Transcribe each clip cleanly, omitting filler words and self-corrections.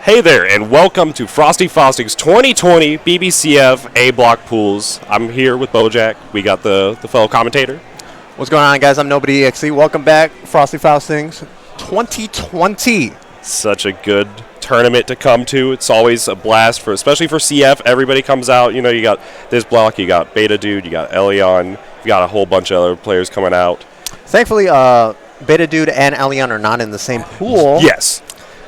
Hey there, and welcome to Frosty Faustings 2020 BBCF A Block Pools. I'm here with Bojack. We got the fellow commentator. What's going on, guys? I'm NobodyEXE. Welcome back, Frosty Faustings 2020. Such a good tournament to come to. It's always a blast, especially for CF. Everybody comes out. You know, you got this block, you got Beta Dude, you got Elian, you got a whole bunch of other players coming out. Thankfully, Beta Dude and Elian are not in the same pool. Yes.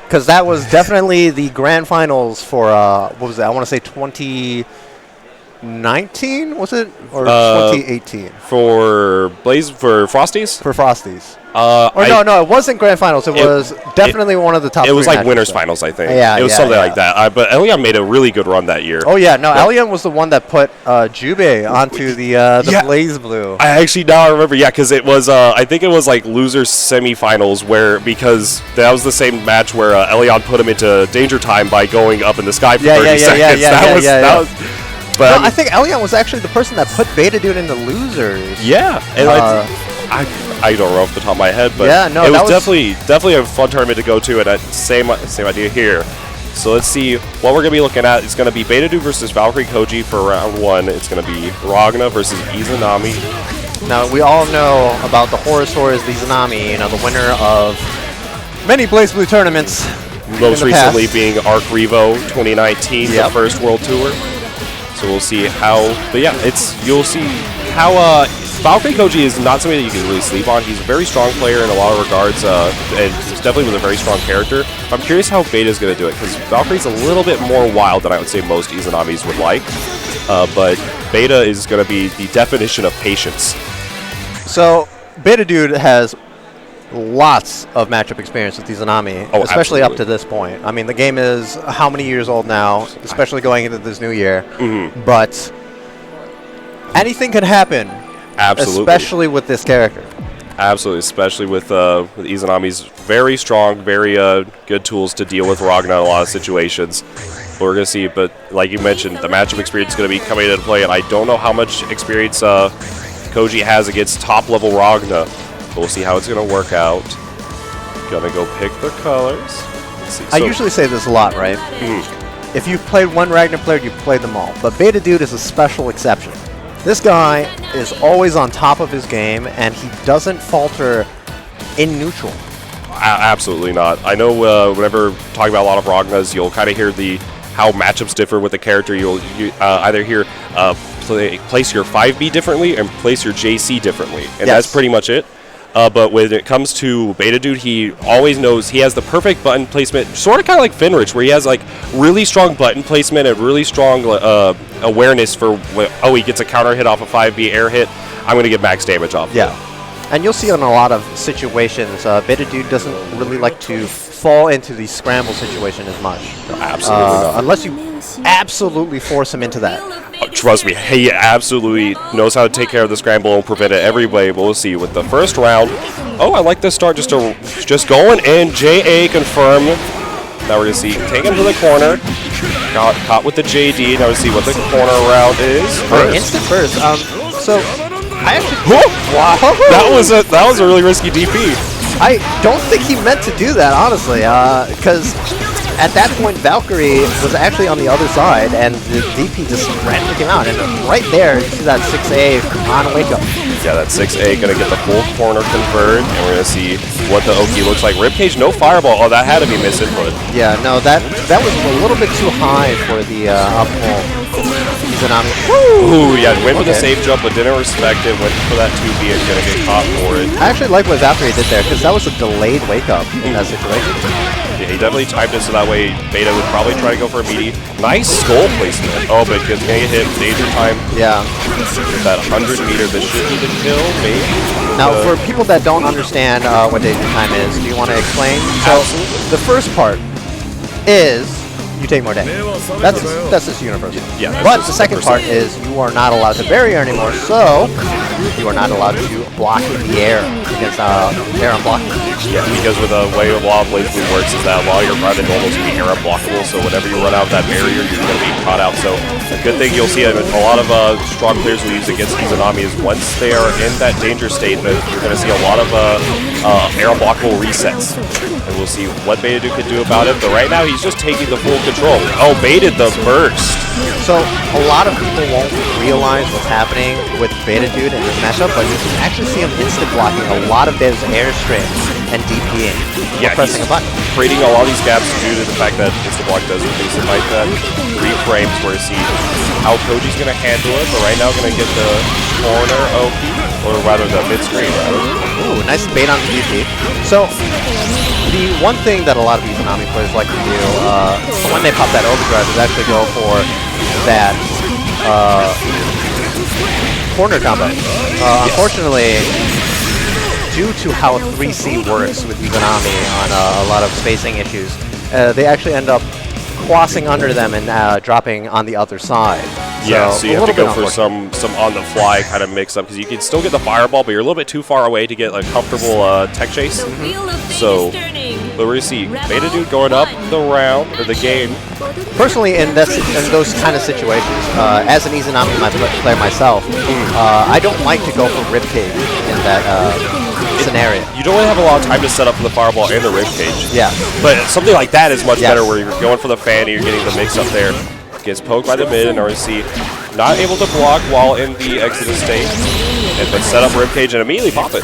Because that was definitely the grand finals for, what was that? I want to say 2019, was it? Or 2018? For Frosties? For Frosties. No, it wasn't grand finals. It was definitely one of the top. It was three like winners finals, I think. Yeah, it was something like that. But Elian made a really good run that year. Oh yeah, no, Elian was the one that put Jube onto the BlazBlue. I actually now remember, because it was I think it was like losers semifinals because that was the same match where Elian put him into danger time by going up in the sky for 30 seconds. But I think Elian was actually the person that put Beta Dude into losers. Yeah, and I don't know off the top of my head, but it was definitely a fun tournament to go to, and same idea here. So let's see what we're going to be looking at. It's going to be Beta Dude versus Valkyrie Koji for round one. It's going to be Ragna versus Izanami. Now, we all know about the horror stories of Izanami, the winner of many BlazBlue tournaments. Most recently being Arc Revo 2019, the first World Tour. So we'll see how, you'll see how Valkyrie Koji is not something that you can really sleep on. He's a very strong player in a lot of regards, and he's definitely was a very strong character. I'm curious how Beta is going to do it, because Valkyrie's a little bit more wild than I would say most Izanamis would like, but Beta is going to be the definition of patience. So Beta Dude has lots of matchup experience with Izanami, especially up to this point. I mean, the game is how many years old now, especially going into this new year, but anything can happen. Absolutely. Especially with this character. Absolutely, especially with Izanami's very strong, very good tools to deal with Ragna in a lot of situations. We're going to see, but like you mentioned, the matchup experience is going to be coming into play, and I don't know how much experience Koji has against top-level Ragna, but we'll see how it's going to work out. Going to go pick the colors. Let's see. I usually say this a lot, right? If you've played one Ragna player, you've played them all. But Beta Dude is a special exception. This guy is always on top of his game, and he doesn't falter in neutral. Absolutely not. I know whenever talking about a lot of Ragnas, you'll kind of hear how matchups differ with the character. You either hear place your 5B differently and place your JC differently, and that's pretty much it. But when it comes to Beta Dude, he always knows he has the perfect button placement, sort of kind of like Finrich, where he has like really strong button placement and really strong awareness for, he gets a counter hit off a 5B air hit, I'm going to get max damage off. Yeah, and you'll see in a lot of situations, Beta Dude doesn't really like to fall into the scramble situation as much. No, absolutely not. Unless you absolutely force him into that. Trust me, he absolutely knows how to take care of the scramble and prevent it every way. But we'll see with the first round. I like this start just going in. JA confirmed. Now we're going to see take him to the corner. Got caught with the JD. Now we'll see what the corner round is. Instant first. So I actually wow. That was a really risky DP. I don't think he meant to do that, honestly, because at that point, Valkyrie was actually on the other side, and the DP just randomly came out. And right there, you see that 6A on wake up. Yeah, that 6A going to get the full corner convert, and we're going to see what the Oki looks like. Ribcage, no fireball. Oh, that had to be misinput. Yeah, no, that was a little bit too high for the up roll. Izanami. Ooh, yeah, went for the safe jump, but didn't respect it. Went for that 2B and going to get caught for it. I actually like what Valkyrie did there, because that was a delayed wake up in that situation. Yeah, he definitely timed it so that way Beta would probably try to go for a meaty. Nice skull placement. Oh, but it's going to get hit. Danger time. Yeah. That 100 meter, this should be the kill, maybe. Now, for people that don't understand what danger time is, do you want to explain? So, the first part is you take more damage. That's just universal. Yeah, but the second part is you are not allowed to barrier anymore. So you are not allowed to block in the air against air unblockable. Yeah, because with the way a lot of BlazBlue works is that while you're running, normals can be air unblockable, so whenever you run out of that barrier, you're going to be caught out. So a good thing you'll see a lot of strong players will use against Izanami is once they are in that danger state, that you're going to see a lot of air unblockable resets. And we'll see what Beta Dude can do about it, but right now he's just taking the full control. Oh, baited the burst. So a lot of people won't realize what's happening with Beta Dude in this matchup, but you can actually see him instant blocking a lot of those airstreams and DPing pressing a button. Creating a lot of these gaps due to the fact that instant block does reduce it like that. 3 frames where you see how Koji's going to handle it, but right now going to get the corner OP, or rather the mid-screen. Ooh, nice bait on the DP. So the one thing that a lot of Izanami players like to do when they pop that overdrive is actually go for that corner combo. Unfortunately, due to how 3C works with Izanami on a lot of spacing issues, they actually end up crossing under them and dropping on the other side. Yeah, so you have to go for some on-the-fly kind of mix-up, because you can still get the fireball, but you're a little bit too far away to get a comfortable tech chase. So, but we see Beta Dude going up the round, or the game. Personally, in those kind of situations, as an Izanami player myself, I don't like to go for ribcage in that scenario. You don't really have a lot of time to set up for the fireball and the ribcage. Yeah. But something like that is much better, where you're going for the fan and you're getting the mix-up there. Gets poked by the mid, and RC not able to block while in the exodus state, but set up ribcage and immediately pop it.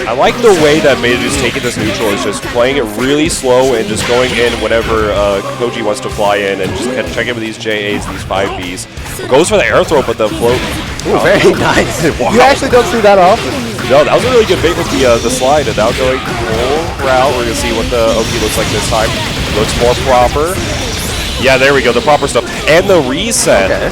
I like the way that Beta Dude's taking this neutral, is just playing it really slow and just going in whenever Koji wants to fly in and just kind of check in with these JAs, these 5Bs. Goes for the air throw, but the float. Ooh, very nice. Wow. You actually don't see that often. No, that was a really good bait with the slide, and now going full route. We're going to see what the OP looks like this time. Looks more proper. Yeah, there we go, the proper stuff. And the reset. Okay.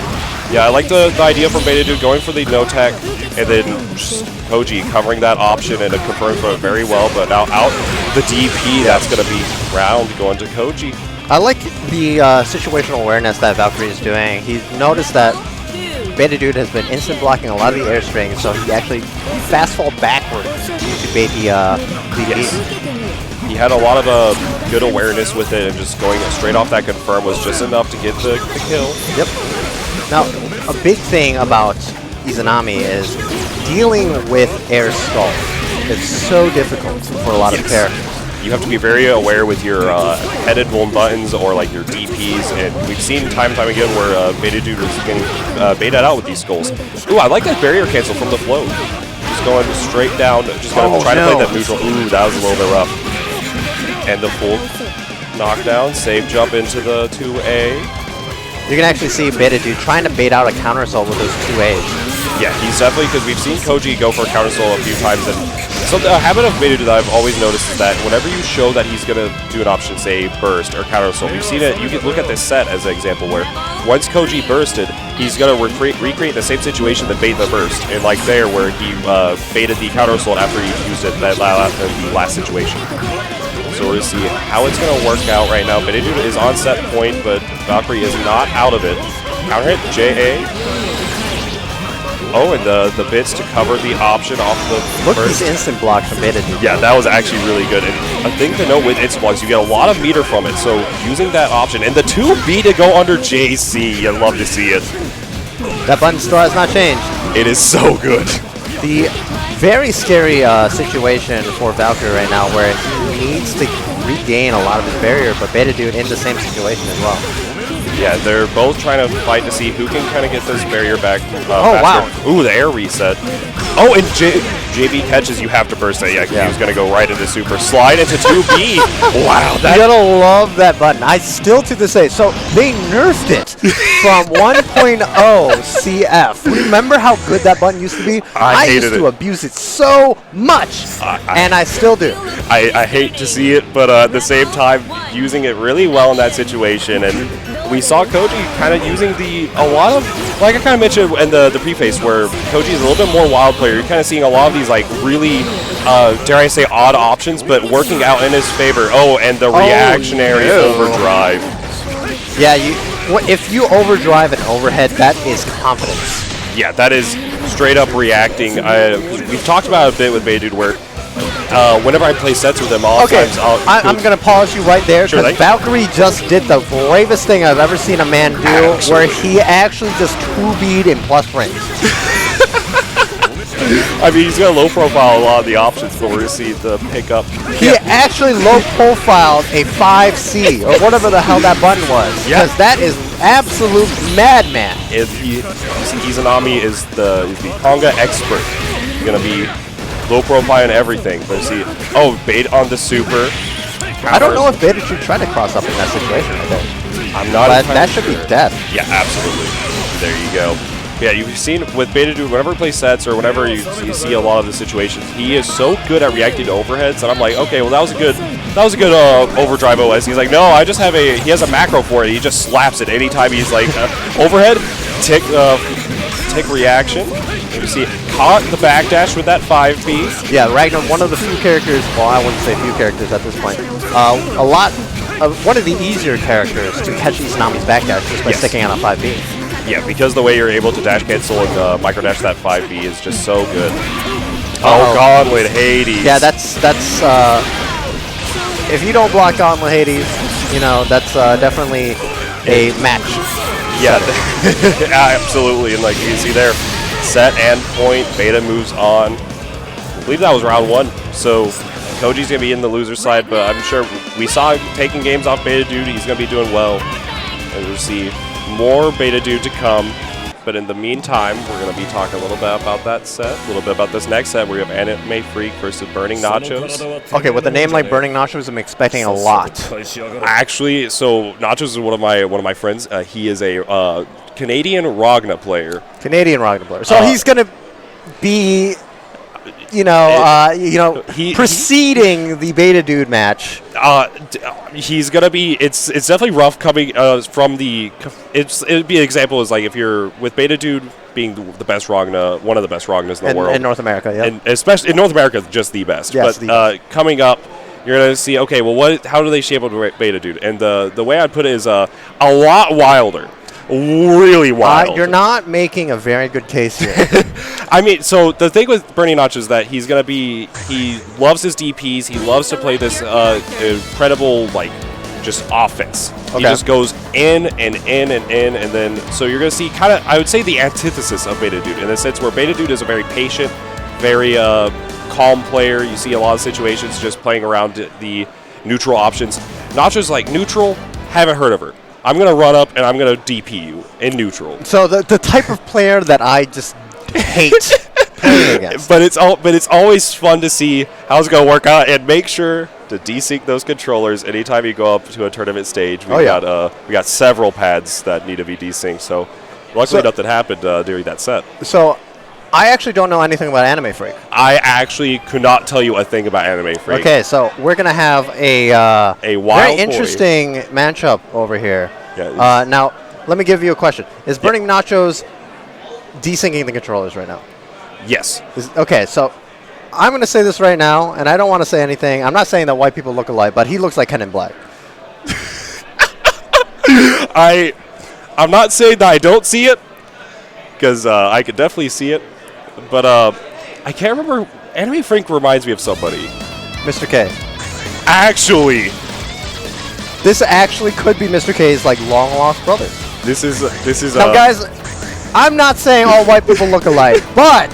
Yeah, I like the idea from Beta Dude going for the no-tech, and then just Koji covering that option and confirming for it very well, but now out the DP, that's going to be round going to Koji. I like the situational awareness that Valkyrie is doing. He's noticed that Beta Dude has been instant blocking a lot of the air strings, so he actually fast fall backwards to bait the DP. Yes. He had a lot of good awareness with it, and just going straight off that confirm was just enough to get the kill. Yep. Now, a big thing about Izanami is dealing with air skull. It's so difficult for a lot of characters. You have to be very aware with your headed vuln buttons or like your DPs, and we've seen time and time again where Beta Dude is getting baited out with these skulls. Ooh, I like that barrier cancel from the float. Just going straight down, just going to try to play that neutral. Ooh, that was a little bit rough. And the full knockdown, save jump into the 2A. You can actually see Beta Dude trying to bait out a counter assault with those 2As. Yeah, he's definitely, because we've seen Koji go for a counter assault a few times, and so a habit of Beta Dude that I've always noticed is that whenever you show that he's going to do an option, say burst or counter assault, we've seen it, you can look at this set as an example where once Koji bursted, he's going to recreate the same situation that bait the burst, and like there where he baited the counter assault after he used it in the last situation. So we're going to see how it's going to work out right now. Beta Dude is on set point, but Valkyrie is not out of it. Counter hit, JA. Oh, and the bits to cover the option off the Look at this instant block from Beta Dude. Yeah, that was actually really good. And a thing to note with instant blocks, you get a lot of meter from it. So using that option, and the 2B to go under JC, you'd love to see it. That button still has not changed. It is so good. The very scary situation for Valkyrie right now, where he needs to regain a lot of his barrier, but Beta Dude in the same situation as well. Yeah, they're both trying to fight to see who can kind of get this barrier back oh, faster. Wow. Ooh, the air reset. Oh, and JB catches, you have to burst that. Yeah, because he was going to go right into super. Slide into 2B. Wow. You gotta love that button. I still to this day. So they nerfed it from 1.0 CF. Remember how good that button used to be? I used to abuse it so much, and I still do. I hate to see it, but at the same time, using it really well in that situation. And we saw Koji kind of using a lot of, like I kind of mentioned in the preface, where Koji is a little bit more wild player. You're kind of seeing a lot of these like really, dare I say, odd options, but working out in his favor. Oh, and the reactionary overdrive. Yeah, if you overdrive an overhead, that is confidence. Yeah, that is straight up reacting. We've talked about it a bit with Beta Dude where whenever I play sets with him, I'm going to pause you right there because Valkyrie just did the bravest thing I've ever seen a man do, where he actually just 2B'd in plus range. I mean, he's going to low profile a lot of the options, but we're going to see the pickup. He actually low profiled a 5C or whatever the hell that button was. Because that is absolute madman. Izanami is the Ponga expert. He's going to be low profile and everything. But see, bait on the super. I don't know if Beta should try to cross up in that situation. I'm not. But that should be death. Yeah, absolutely. There you go. Yeah, you've seen with Beta Dude, whenever he plays sets or whenever you see a lot of the situations, he is so good at reacting to overheads, and I'm like, okay, well that was a good overdrive OS. He's like, no, I just have he has a macro for it. He just slaps it anytime he's like overhead, tick reaction. You see, caught the backdash with that 5B. Yeah, Ragnar, one of the few characters. Well, I wouldn't say few characters at this point. One of the easier characters to catch Izanami's backdash just by sticking on a 5B. Yeah, because the way you're able to dash cancel and micro dash that 5B is just so good. Oh, Gauntlet Hades. Yeah, that's if you don't block Gauntlet Hades, you know, that's definitely a match. Yeah, absolutely. And like you see there, set and point, Beta moves on. I believe that was round 1. So Koji's going to be in the loser side, but I'm sure we saw him taking games off Beta Dude. He's going to be doing well. And we'll see more Beta Dude to come, but in the meantime, we're going to be talking a little bit about that set, a little bit about this next set where we have Anime Freak versus Burning Nachos. Okay, with a name like Burning Nachos, I'm expecting a lot. Actually, so Nachos is one of my friends. He is a Canadian Ragna player. So he's going to be, preceding the Beta Dude match. He's gonna be. It's definitely rough coming from the. It'd be an example is like if you're with Beta Dude being the best Ragna, one of the best Ragnas in the world in North America, yeah, and especially in North America, just the best. Yes, but coming up, you're gonna see. Okay, well, how do they shape up Beta Dude? And the way I'd put it is a lot wilder. Really wild. You're not making a very good case here. I mean, so the thing with Burning Notch is that he loves his DPs. He loves to play this incredible, like, just offense. Okay. He just goes in and in and in, and then, so you're going to see kind of, I would say, the antithesis of Beta Dude, in the sense where Beta Dude is a very patient, very calm player. You see a lot of situations just playing around the neutral options. Nacho's like, neutral, haven't heard of her. I'm going to run up and I'm going to DP you in neutral. So the type of player that I just hate playing against. But it's always fun to see how it's going to work out, and make sure to desync those controllers anytime you go up to a tournament stage. We got several pads that need to be desynced. So luckily nothing happened during that set. So I actually don't know anything about Anime Freak. I actually could not tell you a thing about Anime Freak. Okay, so we're going to have a very interesting matchup over here. Yeah, now, let me give you a question. Is Burning Nachos desyncing the controllers right now? Yes. Okay, so I'm going to say this right now, and I don't want to say anything. I'm not saying that white people look alike, but he looks like Ken in Black. I'm not saying that I don't see it, because I could definitely see it. But I can't remember. Anime Frank reminds me of somebody. Mr. K. Actually. This actually could be Mr. K's like long lost brother. This is now, guys. I'm not saying all white people look alike, but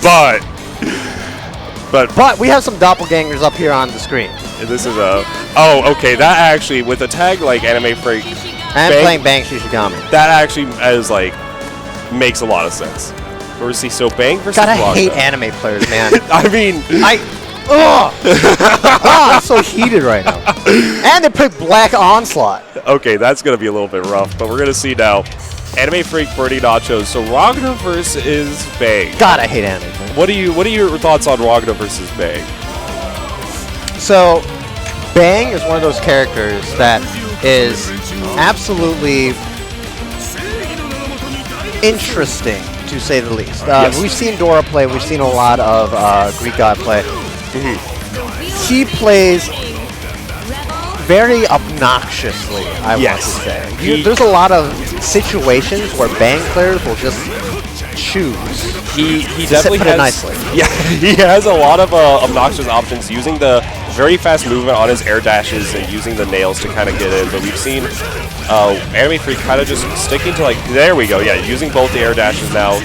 we have some doppelgangers up here on the screen. This is okay. That actually, with a tag like Anime Freak and playing Bang Shishigami, that actually is like makes a lot of sense. Or see, so Bang versus God, I hate anime players, man. I mean, I'm so heated right now. And they picked Black Onslaught. Okay, that's gonna be a little bit rough, but we're gonna see now. Anime Freak, Burning Nachos. So Ragnar versus Bang. God, I hate anime players. What are your thoughts on Ragnar versus Bang? So, Bang is one of those characters that is absolutely interesting, to say the least. Yes. We've seen Dora play. We've seen a lot of Greek God play. Mm-hmm. He plays very obnoxiously, I want to say. There's a lot of situations where Bang players will just choose. He definitely put has. it nicely. Yeah, he has a lot of obnoxious options using the very fast movement on his air dashes and using the nails to kind of get in. But we've seen Anime Freak kind of just sticking to like, there we go, yeah, using both the air dashes now,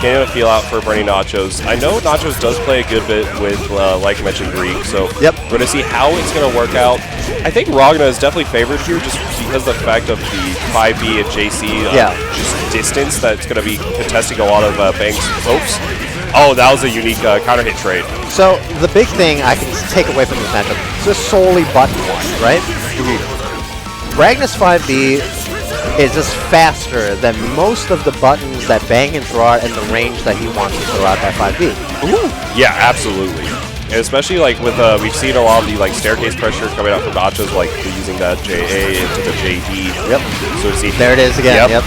getting a feel out for Bernie Nachos. I know Nachos does play a good bit with, like I mentioned, Greek, so yep. we're going to see how it's going to work out. I think Ragna is definitely favored here just because of the fact of the 5B and JC just distance that's going to be contesting a lot of Bang's hopes. Oh, that was a unique counter hit trade. So the big thing I can take away from this matchup is just solely button one, right? Ragnar's 5B is just faster than most of the buttons that Bang can throw out and the range that he wants to throw out that 5B. Ooh. Yeah, absolutely. And especially like with we've seen a lot of the like staircase pressure coming out from Nachos, like using that JA into the JD. Yep. So see, there it is again. Yep.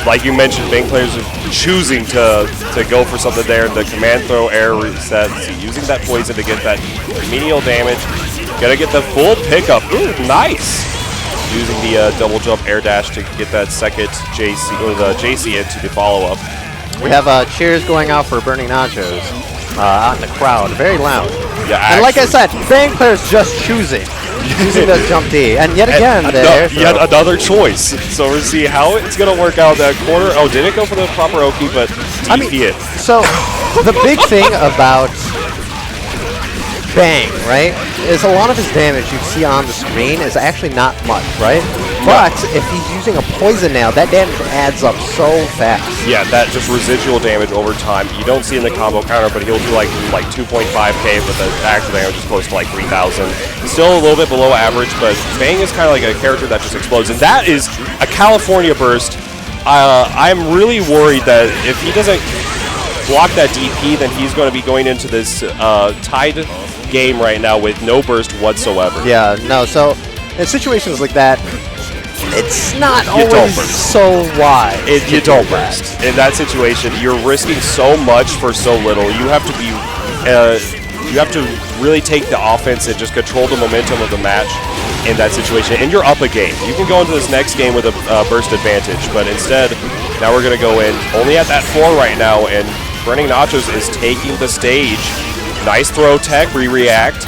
Like you mentioned, Bang players are choosing to go for something there. The command throw air resets, using that poison to get that menial damage. Gotta get the full pickup. Ooh, nice. Using the double jump air dash to get that second JC or the JC into the follow up. We have cheers going out for Burning Nachos out in the crowd, very loud. Yeah, and like I said, Bang players just using the jump D, and yet again, yet another choice. So we'll see how it's gonna work out that corner. Oh, didn't go for the proper Oki, but TP it. So the big thing about Bang, right, is a lot of his damage you see on the screen is actually not much, right? But if he's using a poison nail, that damage adds up so fast. Yeah, that just residual damage over time. You don't see in the combo counter, but he'll do like 2.5k, but the actual damage is close to like 3,000. Still a little bit below average, but Bang is kind of like a character that just explodes, and that is a California burst. I'm really worried that if he doesn't block that DP, then he's going to be going into this tied game right now with no burst whatsoever. Yeah, no, so in situations like that, it's not always so wise. You don't burst. In that situation, you're risking so much for so little. You have to be, you have to really take the offense and just control the momentum of the match in that situation. And you're up a game. You can go into this next game with a burst advantage, but instead, now we're going to go in only at that 4 right now, and Burning Nachos is taking the stage. Nice throw tech, re-react.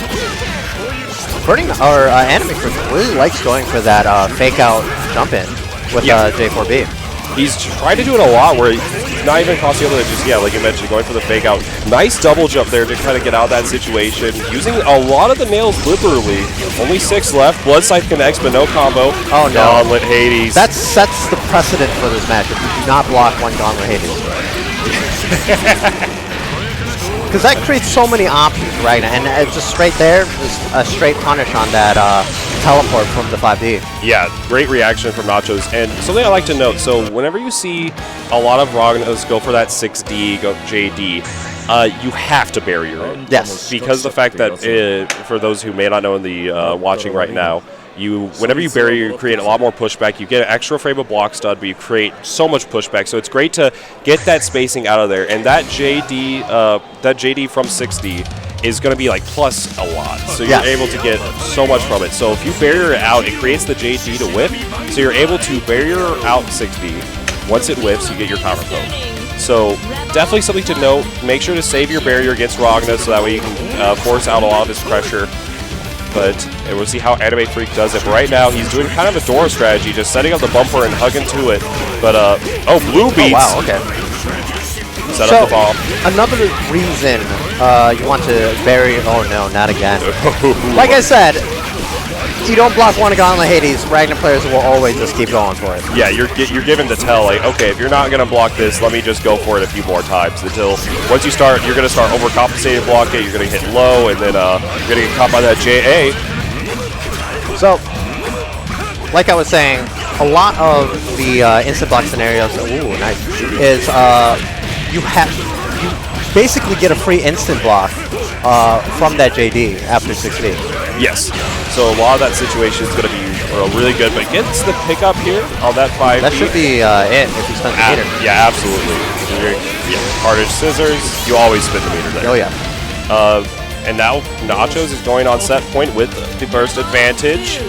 Burning or Anime Freak really likes going for that fake out jump in with J4B. He's tried to do it a lot where he's not even cost the other, just like you mentioned, going for the fake out. Nice double jump there to kind of get out of that situation. Using a lot of the nails liberally. Only 6 left. Blood Scythe connects, but no combo. Oh no. Gauntlet Hades. That sets the precedent for this matchup. You do not block one Gauntlet Hades. Because that creates so many options, right? And it's just straight there, just a straight punish on that teleport from the 5D. Yeah, great reaction from Nachos. And something I like to note, so whenever you see a lot of Ragnas go for that 6D, go JD, you have to bury your own. Yes. Because the fact that, for those who may not know in the watching right now, whenever you bury, you create a lot more pushback. You get an extra frame of block stud, but you create so much pushback. So it's great to get that spacing out of there. And that JD from 6D is going to be like plus a lot. So you're able to get so much from it. So if you barrier it out, it creates the JD to whip. So you're able to barrier out 6D. Once it whips, you get your counter poke. So definitely something to note. Make sure to save your barrier against Ragna so that way you can force out a lot of his pressure. But we'll see how Anime Freak does it. But right now, he's doing kind of a Dora strategy, just setting up the bumper and hugging to it. But, blue beats. Oh, wow, okay. Set up the bomb. Another reason you want to bury... Oh, no, not again. Like I said, you don't block one Gauntlet Hades, Ragnar players will always just keep going for it. Yeah, you're given to tell, like, okay, if you're not going to block this, let me just go for it a few more times until once you start, you're going to start overcompensating block it, you're going to hit low, and then you're going to get caught by that JA. So, like I was saying, a lot of the instant block scenarios, is you basically get a free instant block from that JD after 6D. Yes. So a lot of that situation is going to be really good, but gets the pickup here on that 5. That should be it if you spend the meter. Yeah, absolutely. Carnage Scissors, you always spin the meter there. Oh, yeah. And now Nachos is going on set point with the burst advantage.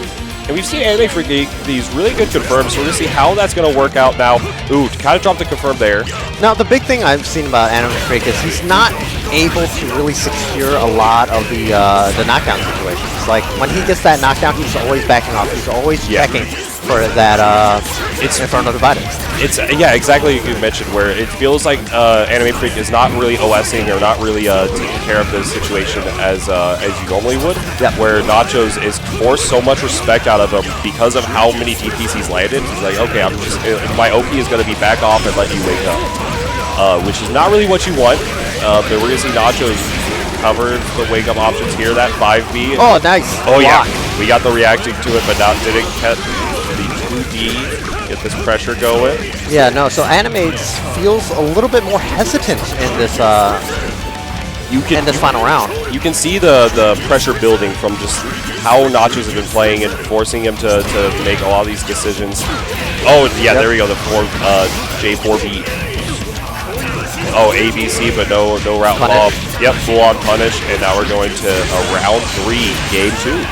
And we've seen Anime Freak these really good confirms, so we're going to see how that's going to work out now. Ooh, kind of dropped the confirm there. Now, the big thing I've seen about Anime Freak is he's not able to really secure a lot of the knockdown situations. Like, when he gets that knockdown, he's always backing off. He's always checking for that Inferno Divider. It's yeah, exactly like you mentioned, where it feels like Anime Freak is not really OSing or not really taking care of the situation as you normally would. Yep. Where Nachos is forced so much respect out of him because of how many DPs he's landed. He's like, okay, I'm just my OP is going to be back off and let you wake up, which is not really what you want. But we're going to see Nachos cover the wake up options here. That 5B. Oh, nice. Oh yeah, we got the reacting to it, but now didn't catch the 2D. Get this pressure going. Yeah, no, so Animates feels a little bit more hesitant in this in this final round. You can see the pressure building from just how Nachos have been playing and forcing him to make a lot of these decisions. Oh, yeah, there we go, the J4B. Oh, ABC, but no route bomb. Yep, full-on punish, and now we're going to round 3, game 2.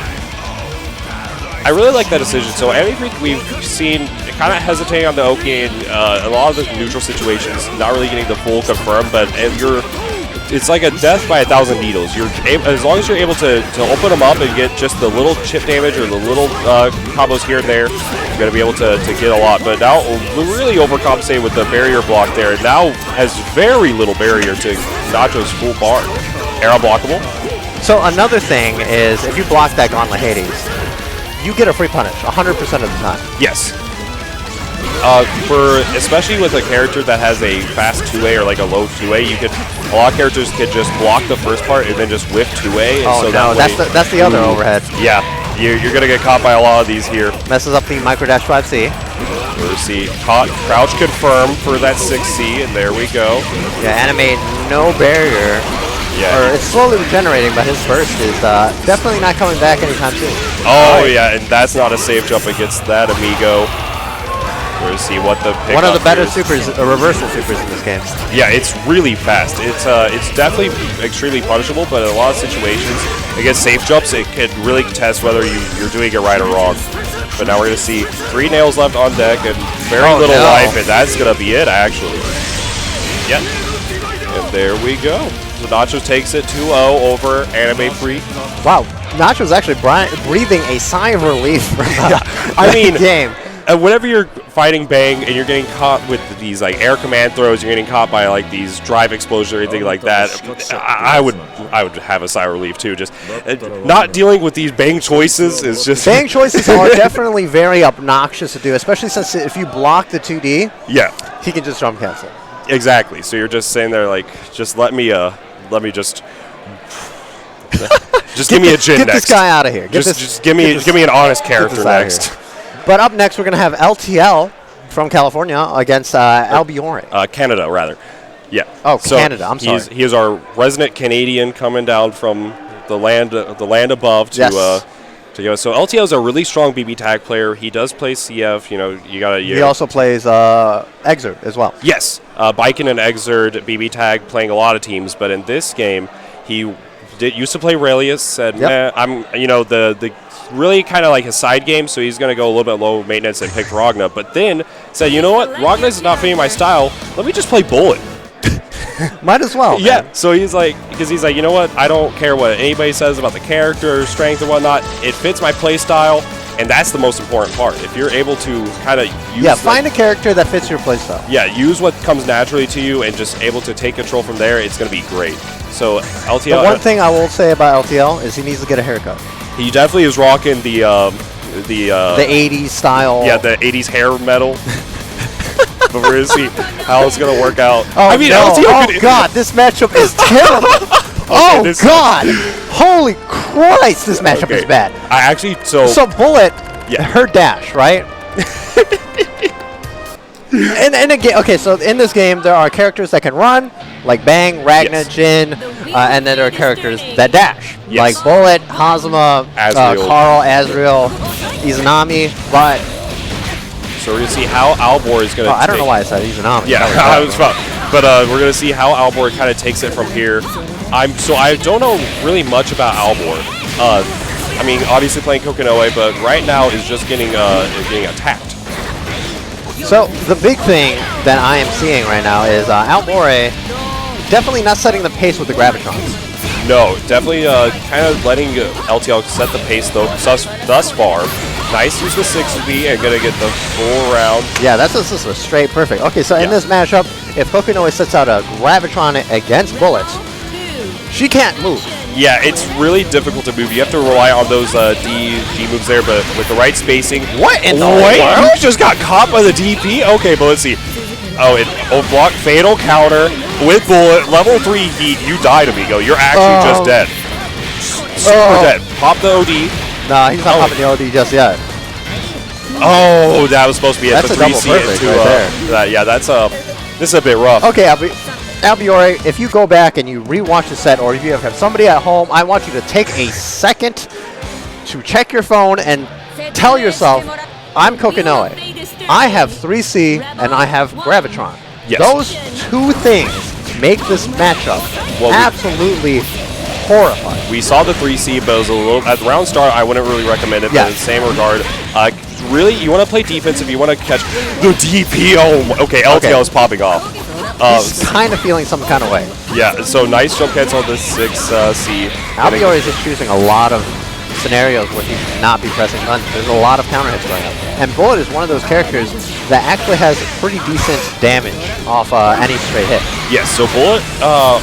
I really like that decision. So Anime Freak, we've seen kind of hesitating on the Oki in a lot of the neutral situations, not really getting the full confirm, but it's like a death by 1,000 needles. As long as you're able to open them up and get just the little chip damage or the little combos here and there, you're going to be able to get a lot. But now we're really overcompensating with the barrier block there. And now has very little barrier to Nachos' full bar. Arrow blockable. So another thing is, if you block that Gauntlet Hades, you get a free punish 100% of the time. Yes. Especially with a character that has a fast 2A or like a low 2A, a lot of characters could just block the first part and then just whiff 2A. Oh, so no, that's the other overhead. Yeah, you're going to get caught by a lot of these here. Messes up the micro dash 5C. We'll see. Crouch confirm for that 6C, and there we go. Yeah, Animate, no barrier. Yeah. Or it's slowly regenerating, but his burst is definitely not coming back anytime soon. Oh, yeah, and that's not a safe jump against that amigo. We'll see what the pickup one of the better is. supers, reversal supers in this game. Yeah, it's really fast. It's definitely extremely punishable, but in a lot of situations, against safe jumps, it can really test whether you're doing it right or wrong. But now we're going to see 3 nails left on deck and very little life, and that's going to be it, actually. Yep. And there we go. So Nachos takes it 2-0 over Anime Freak. Wow, Nachos actually breathing a sigh of relief from the game. Whenever you're fighting Bang and you're getting caught with these like air command throws, you're getting caught by like these drive explosions or anything like that, I would have a sigh of relief too. Just not dealing with these Bang choices is just Bang choices are definitely very obnoxious to do, especially since if you block the 2D, he can just jump cancel. Exactly. So you're just saying there like, just let me just give me a Jin get next. This guy out of here. Just give me an honest character next. But up next, we're going to have LTL from California against Albor. Canada, rather. Yeah. Oh, so Canada. I'm sorry. He is our resident Canadian coming down from the land above to go. So LTL is a really strong BB tag player. He does play CF. You know, you gotta. He also plays Exerd as well. Yes, Biken and Exerd BB tag playing a lot of teams, but in this game he used to play Relius. Said, I'm the really kind of like his side game, so he's going to go a little bit low maintenance and pick Ragna, but then said, you know what, Ragna is not fitting my style, let me just play Bullet. Might as well. Yeah, man. so he's like, you know what, I don't care what anybody says about the character, strength and whatnot, it fits my play style, and that's the most important part. If you're able to kind of use find a character that fits your play style. Yeah, use what comes naturally to you and just able to take control from there, it's going to be great. So LTL. The one thing I will say about LTL is he needs to get a haircut. He definitely is rocking the 80s style. Yeah, the 80s hair metal. But we're going to see how it's going to work out. Oh, I mean, no. LTL God, this matchup is terrible. Oh, God. Holy Christ, this matchup is bad. I actually, So Bullet, her dash, right? And again, okay, so in this game, there are characters that can run, like Bang, Ragna, Jin, and then there are characters that dash, like Bullet, Hazama, Carl, Azrael, Izanami, but... So we're going to see how Albor is going to I don't know why I said Izanami. Yeah, I was fun. But we're going to see how Albor kind of takes it from here. I don't know really much about Albor. I mean, obviously playing Kokonoe, but right now is just getting attacked. So the big thing that I am seeing right now is Albor definitely not setting the pace with the Gravitrons. No, definitely kind of letting LTL set the pace though thus far. Nice use with 6B and gonna get the full round. Yeah, that's just a straight perfect. Okay, so in this matchup, if Kokonoe sets out a Gravitron against Bullet, she can't move. Yeah, it's really difficult to move. You have to rely on those D moves there, but with the right spacing. What in the world? Just got caught by the DP? Okay, but let's see. Oh, it block fatal counter with Bullet. Level 3 heat. You died, amigo. You're actually just dead. Super dead. Pop the OD. Nah, he's not popping the OD just yet. Oh, that was supposed to be that's it. A double perfect right there. Yeah, that's this is a bit rough. Okay, Albor, if you go back and you rewatch the set, or if you have somebody at home, I want you to take a second to check your phone and tell yourself, I'm Kokonoe. I have 3C and I have Gravitron. Yes. Those two things make this matchup absolutely horrifying. We saw the 3C, but it was a little at the round start. I wouldn't really recommend it. But in the same regard, really, you want to play defense if you want to catch the DP. Oh, okay, LTL is popping off. He's kind of feeling some kind of way. Yeah, so nice jump cancel on the 6C. Albor is just choosing a lot of scenarios where he should not be pressing buttons. There's a lot of counter hits going on. And Bullet is one of those characters that actually has pretty decent damage off any straight hit. Yes, so Bullet,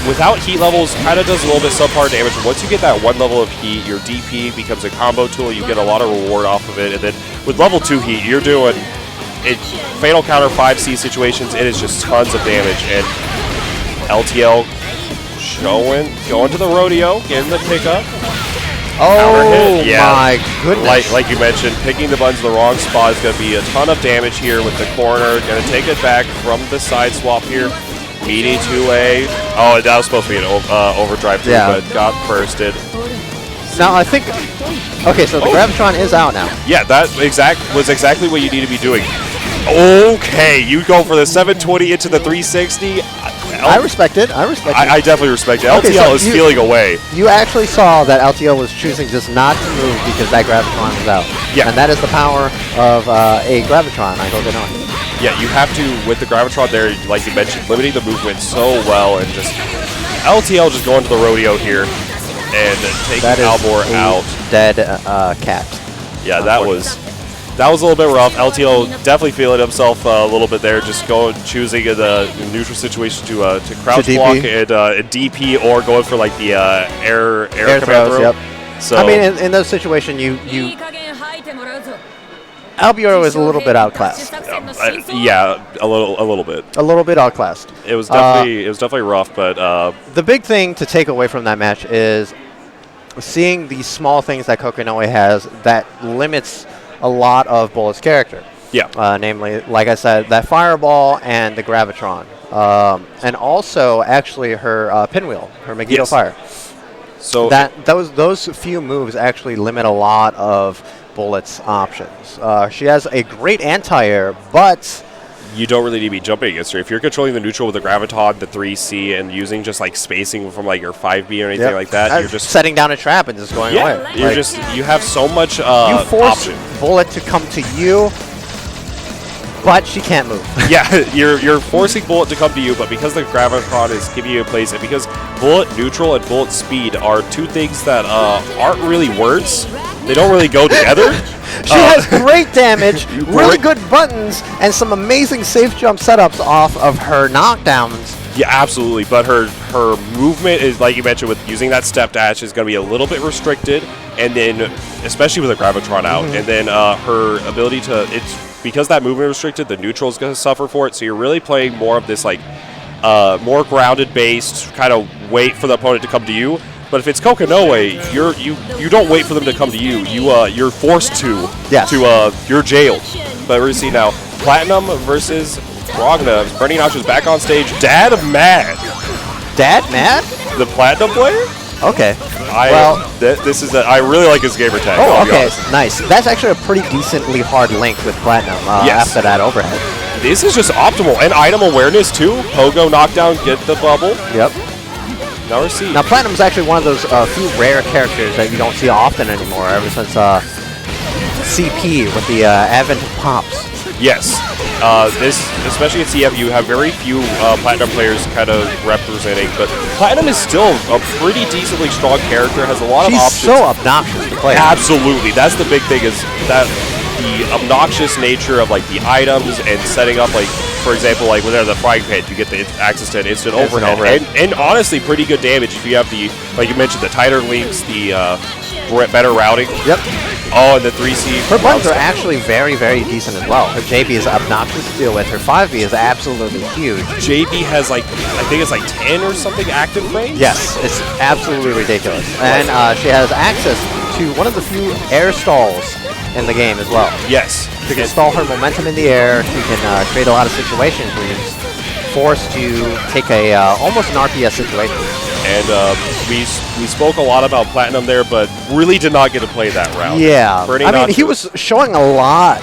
without heat levels, kind of does a little bit subpar damage. Once you get that one level of heat, your DP becomes a combo tool. You get a lot of reward off of it. And then with level 2 heat, you're doing fatal counter 5C situations. It is just tons of damage. And LTL going to the rodeo, getting the pickup. Oh my goodness. Like you mentioned, picking the buttons in the wrong spot is going to be a ton of damage here with the corner. Going to take it back from the side swap here. PD2A. Oh, that was supposed to be an overdrive too, but got bursted. Now I think, okay, so the Gravitron is out now. Yeah, that was exactly what you need to be doing. Okay, you go for the 720 into the 360. I respect it. I definitely respect it. Okay, LTL is feeling away. You actually saw that LTL was choosing just not to move because that Gravitron was out. Yeah. And that is the power of a Gravitron, I hope you know. Yeah, you have to, with the Gravitron there, like you mentioned, limiting the movement so well, and just LTL just going to the rodeo here and taking Albor out. Dead cat. Yeah, that was a little bit rough. LTL definitely feeling himself a little bit there, just choosing the neutral situation to crouch block and DP, or going for like the air command throw. Yep. So I mean, in those situations, Albor is a little bit outclassed. Yeah, a little bit. A little bit outclassed. It was definitely rough, but the big thing to take away from that match is seeing these small things that Kokonoe has that limits a lot of Bullet's character. Yeah. Namely, like I said, that Fireball and the Gravitron. And also, actually, her Pinwheel, her Megiddo Fire. So those few moves actually limit a lot of Bullet's options. She has a great anti-air, but you don't really need to be jumping against her. If you're controlling the neutral with the Graviton, the 3C, and using just like spacing from like your 5B or anything like that, you're just setting down a trap and just going away. You're you have so much you force Bullet to come to you, but she can't move. Yeah, you're forcing Bullet to come to you, but because the Graviton is giving you a place, and because Bullet neutral and Bullet speed are two things that aren't really words, they don't really go together. She has great damage, really good buttons, and some amazing safe jump setups off of her knockdowns. Yeah, absolutely. But her movement is, like you mentioned, with using that step dash is going to be a little bit restricted, and then especially with the Gravitron out, and then her ability to because that movement is restricted, the neutral is going to suffer for it. So you're really playing more of this like more grounded based kind of wait for the opponent to come to you. But if it's Kokonoe, you don't wait for them to come to you. You're forced to. Yes. You're jailed. But we're see now Platinum versus Ragna. Bernie Nachos back on stage. Dad mad. Dad mad? The Platinum player? Okay. I really like his gamer tag. Oh, okay, nice. That's actually a pretty decently hard link with Platinum after that overhead. This is just optimal. And item awareness too. Pogo knockdown, get the bubble. Yep. Now we're seeing. Now, Platinum's actually one of those few rare characters that you don't see often anymore, ever since CP with the advent of Pops. Yes. This, especially at CF, you have very few Platinum players kind of representing, but Platinum is still a pretty decently strong character, has a lot of options. She's so obnoxious to play. Absolutely. That's the big thing, is that the obnoxious nature of like the items and setting up, like, for example, like within the frying pan, you get the access to an instant overhead. And honestly, pretty good damage if you have the, like you mentioned, the tighter links, the better routing. Yep. Oh, and the 3C. Her buttons are actually very, very decent as well. Her JB is obnoxious to deal with. Her 5B is absolutely huge. JB has like, I think it's like 10 or something active frames? Yes, it's absolutely ridiculous. And she has access to one of the few air stalls in the game as well. Yes. She can stall her momentum in the air. She can create a lot of situations where she's forced to take a almost an RPS situation. And we spoke a lot about Platinum there, but really did not get to play that round. Yeah. I mean, he was showing a lot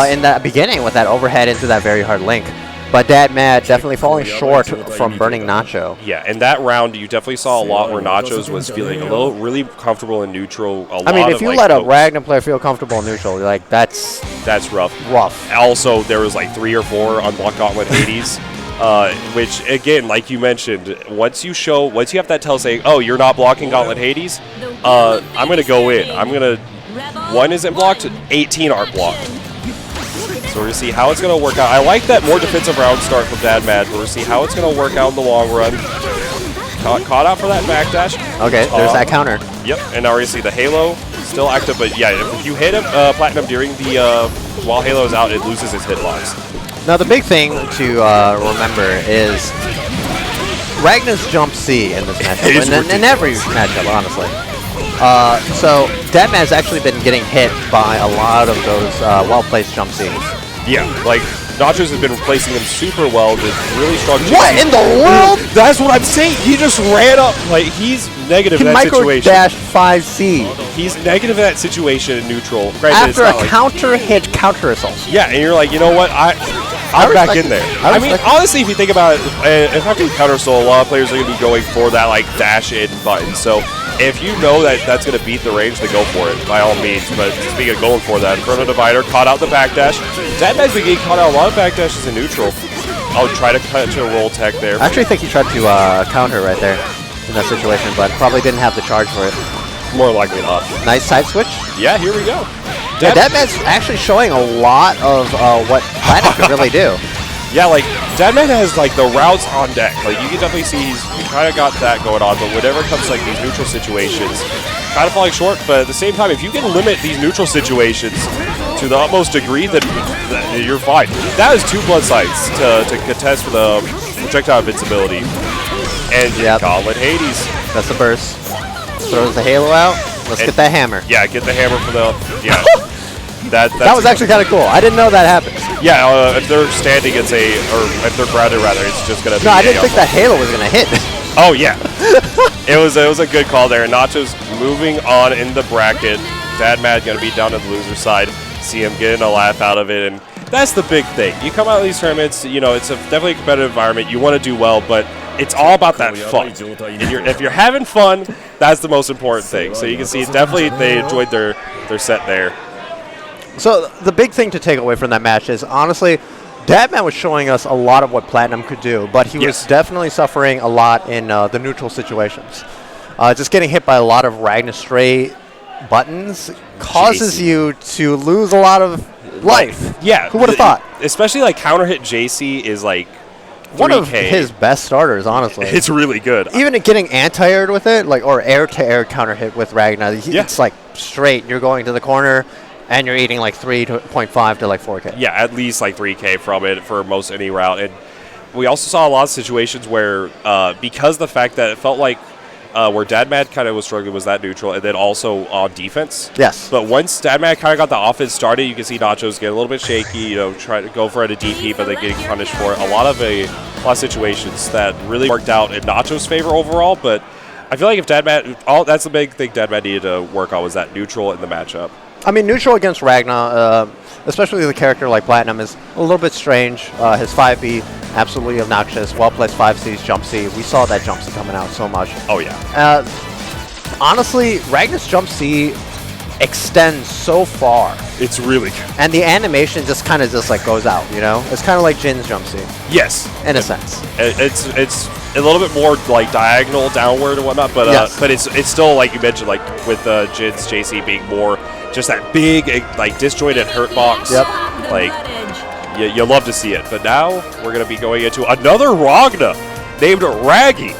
in that beginning with that overhead into that very hard link. But Dad Mad definitely falling short from burning Nacho. Yeah, in that round, you definitely saw a lot where Nachos was feeling a little really comfortable in neutral. I mean, if you let a Ragnar player feel comfortable in neutral, like that's rough. Rough. Also, there was like 3 or 4 unblocked Gauntlet Hades. Which, again, like you mentioned, once you have that tell saying, oh, you're not blocking Gauntlet Hades, I'm going to go in. I'm going to, 1 isn't blocked, 18 aren't blocked. So we're going to see how it's going to work out. I like that more defensive round start from Dad Mad, but we're going to see how it's going to work out in the long run. Caught out for that backdash. Okay, there's that counter. Yep, and now we're going to see the Halo still active, but yeah, if you hit him, Platinum during the, while Halo is out, it loses its hitbox. Now, the big thing to remember is Ragnar's jump C in this matchup, and in every matchup, honestly. So, Deadman's actually been getting hit by a lot of those well-placed jump Cs. Yeah, like, Nachos has been replacing them super well with really strong jump. What in the world? That's what I'm saying. He just ran up. Like, he's negative in that situation. He micro-dashed 5C. He's negative in that situation in neutral. Granted, after a counter-hit counter-assault. Yeah, and you're like, you know what? I'm back in there. I mean, honestly, if you think about it, if after counter soul, a lot of players are going to be going for that like dash in button. So if you know that that's going to beat the range, then go for it by all means. But speaking of going for that, Inferno Divider caught out the backdash. That man's been getting caught out a lot of backdashes in neutral. I'll try to cut to a roll tech there. I actually think he tried to counter right there in that situation, but probably didn't have the charge for it. More likely not. Nice side switch. Yeah, here we go. Yeah, Deadman's actually showing a lot of what Platinum can really do. Yeah, like, Deadman has, like, the routes on deck. Like, you can definitely see he's kind of got that going on, but whenever it comes to, like, these neutral situations, kind of falling short, but at the same time, if you can limit these neutral situations to the utmost degree, then you're fine. That is 2 blood sights to contest for the projectile invincibility. And Gauntlet Hades. That's the burst. Throws the Halo out. Let's get that hammer. Yeah, get the hammer for the... Yeah. That was actually kind of cool. I didn't know that happened. Yeah, if they're standing, it's a... Or if they're grounded, rather, it's just going to be... No, I didn't think that Halo was going to hit. Oh, yeah. It was a good call there. Nachos moving on in the bracket. Dad Mad going to be down to the loser side. See him getting a laugh out of it, and that's the big thing. You come out of these tournaments, you know, it's definitely a competitive environment. You want to do well, but it's all about that fun. And if you're having fun, that's the most important thing. So you can see definitely they enjoyed their set there. So the big thing to take away from that match is, honestly, Dadman was showing us a lot of what Platinum could do, but he was definitely suffering a lot in the neutral situations. Just getting hit by a lot of Ragnar straight buttons causes you to lose a lot of life. Yeah. Who would have thought? Especially like counter hit JC is like 3K. One of his best starters, honestly. It's really good. Even getting anti-aired with it, like, or air-to-air counter hit with Ragnar, it's like straight. You're going to the corner, and you're eating like 3.5 to like 4K. Yeah, at least like 3K from it for most any route. And we also saw a lot of situations where, because the fact that it felt like where Dadmad kind of was struggling was that neutral, and then also on defense. Yes. But once Dadmad kind of got the offense started, you can see Nachos get a little bit shaky, you know, try to go for it a DP, but then getting punished for it. A lot of situations that really worked out in Nachos' favor overall, but I feel like if Dadmad, that's the big thing Dadmad needed to work on was that neutral in the matchup. I mean, neutral against Ragna, especially the character like Platinum, is a little bit strange. His 5B, absolutely obnoxious. Well-placed 5Cs, jump C. We saw that jump C coming out so much. Oh, yeah. Honestly, Ragna's jump C extends so far. It's really good. And the animation just kind of just like goes out, you know? It's kind of like Jin's jump C. Yes. In a sense. It's a little bit more like diagonal downward and whatnot, but yes. But it's still, like you mentioned, like with Jin's JC being more just that big, like disjointed hurt box. Yep. Like you love to see it. But now we're gonna be going into another Ragna named Raggy,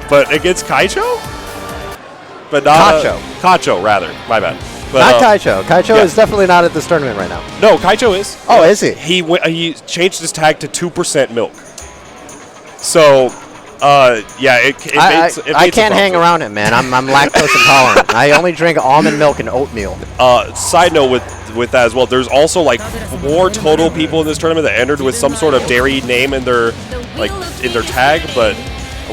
but against Cacho. But not Cacho, rather. My bad. But, not Cacho. Cacho is definitely not at this tournament right now. No, Cacho is. Oh, is he? He changed his tag to 2% milk. So, yeah, I can't hang around it, man. I'm lactose intolerant. I only drink almond milk and oatmeal. Side note with that as well, there's also like 4 total people in this tournament that entered with some sort of dairy name in their tag. But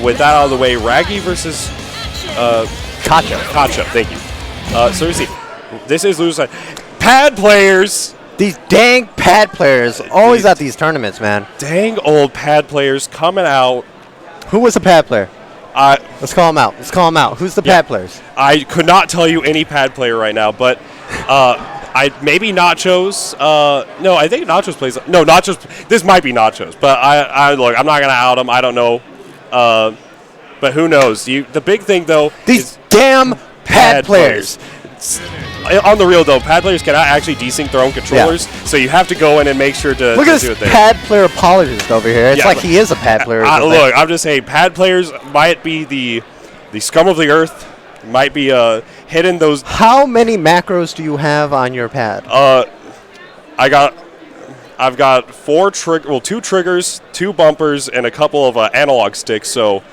with that out of the way, Raggy versus Cacho. Cacho, thank you. So you see, this is loser side. Pad players. These dang pad players always at these tournaments, man. Dang old pad players coming out. Who was the pad player? Let's call him out. Let's call him out. Who's the pad players? I could not tell you any pad player right now, but maybe Nachos. No, I think Nachos plays. No, Nachos. This might be Nachos, but look, I'm not gonna out him. I don't know. But who knows? The big thing though. These damn pad players. On the real though, pad players cannot actually desync their own controllers, so you have to go in and make sure to look at do this it there. Pad player apologist over here. It's like he is a pad player. Look, I'm just saying, pad players might be the scum of the earth. Might be hidden those. How many macros do you have on your pad? I've got 2 triggers, 2 bumpers, and a couple of analog sticks. So,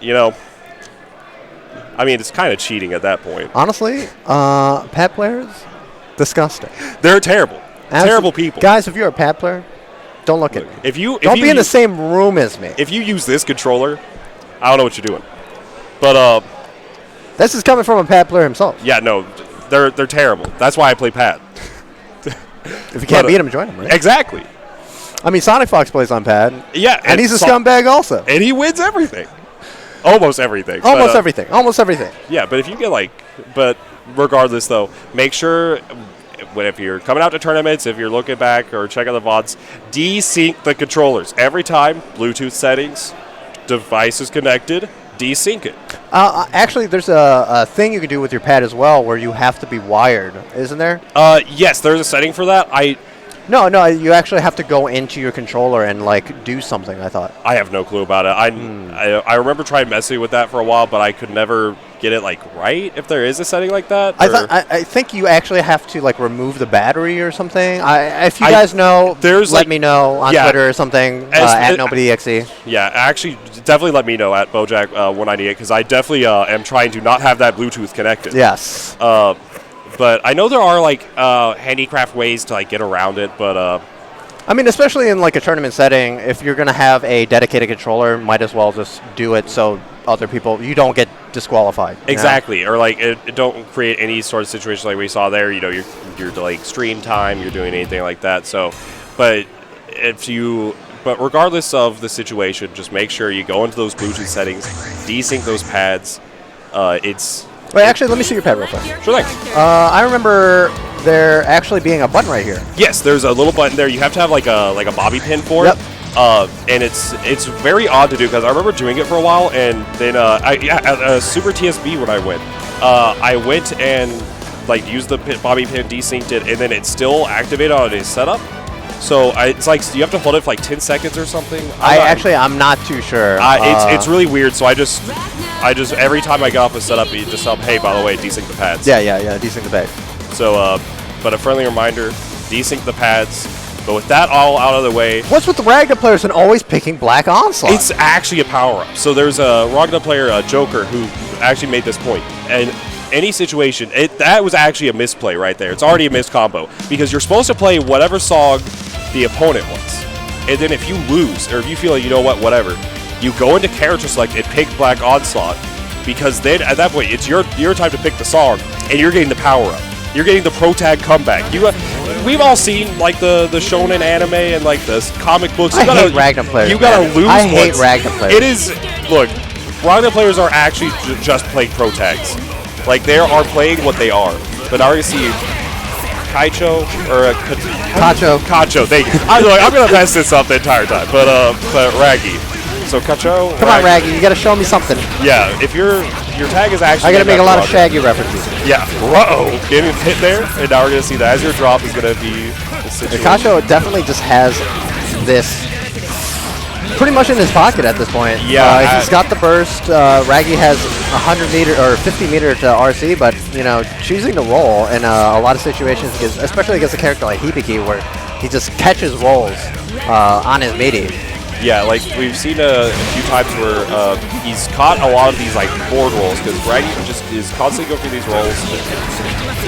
you know. I mean, it's kind of cheating at that point. Honestly, pad players, disgusting. They're terrible. Terrible people. Guys, if you're a pad player, don't look at me. Don't be in the same room as me. If you use this controller, I don't know what you're doing. But this is coming from a pad player himself. Yeah, no, they're terrible. That's why I play pad. If you can't beat them, join them, right? Exactly. I mean, Sonic Fox plays on pad. Yeah, and he's a scumbag also. And he wins everything. Almost everything. Almost everything. Almost everything. Yeah, but if you get but regardless though, make sure if you're coming out to tournaments, if you're looking back or check out the VODs, desync the controllers. Every time, Bluetooth settings, device is connected, desync it. Actually, there's a thing you can do with your pad as well where you have to be wired, isn't there? Yes, there's a setting for that. No, you actually have to go into your controller and do something, I thought. I have no clue about it. I remember trying messing with that for a while, but I could never get it right if there is a setting like that. I think you actually have to remove the battery or something. If you guys know, let me know on Twitter or something at NobodyExe. Yeah, actually, definitely let me know at Bojack198 because I definitely am trying to not have that Bluetooth connected. Yes. But I know there are handicraft ways to get around it, but I mean, especially in a tournament setting, if you're gonna have a dedicated controller, might as well just do it so other people you don't get disqualified. Exactly, or it don't create any sort of situation like we saw there. You know, you're delaying stream time, you're doing anything like that. So, but regardless of the situation, just make sure you go into those Bluetooth settings, desync those pads. Wait, actually, let me see your pad real quick. Sure thing. I remember there actually being a button right here. Yes, there's a little button there. You have to have like a bobby pin for it. And it's very odd to do because I remember doing it for a while, and then at Super TSB when I went and used the bobby pin, desynced it, and then it's still activated on its setup. So it's you have to hold it for 10 seconds or something. I'm not too sure. It's really weird. So I just every time I get off a setup, you just tell them, hey, by the way, desync the pads. Yeah, desync the pads. So, but a friendly reminder, desync the pads. But with that all out of the way... What's with the Ragna players and always picking Black Onslaught? It's actually a power-up. So there's a Ragna player, Joker, who actually made this point. And any situation, that was actually a misplay right there. It's already a missed combo. Because you're supposed to play whatever song the opponent wants. And then if you lose, or if you feel you know what, whatever, you go into character select and pick Black Onslaught. Because then, at that point, it's your time to pick the song, and you're getting the power-up. You're getting the pro tag comeback. We've all seen like the shonen anime and like the comic books. I hate Ragnar players. You gotta lose. I hate Ragnar players. It is. Look, Ragnar players are actually just playing pro tags. Like they are playing what they are. But now we're gonna see Cacho or Cacho. Cacho. Thank you. I'm gonna mess this up the entire time. But Raggy. So Cacho. Come on, Raggy. You gotta show me something. Yeah. If your tag is actually. I gotta make a lot of Shaggy references. Yeah. Uh-oh. Getting hit there, and now we're gonna see that as your drop is gonna be the situation. Cacho definitely just has this pretty much in his pocket at this point. Yeah. He's got the burst. Raggy has 100 meter or 50 meter to RC, but choosing to roll in a lot of situations, especially against a character like Hibiki, where he just catches rolls on his meaty. Yeah, like we've seen a few times where he's caught a lot of these like board rolls because Raggy just is constantly going through these rolls.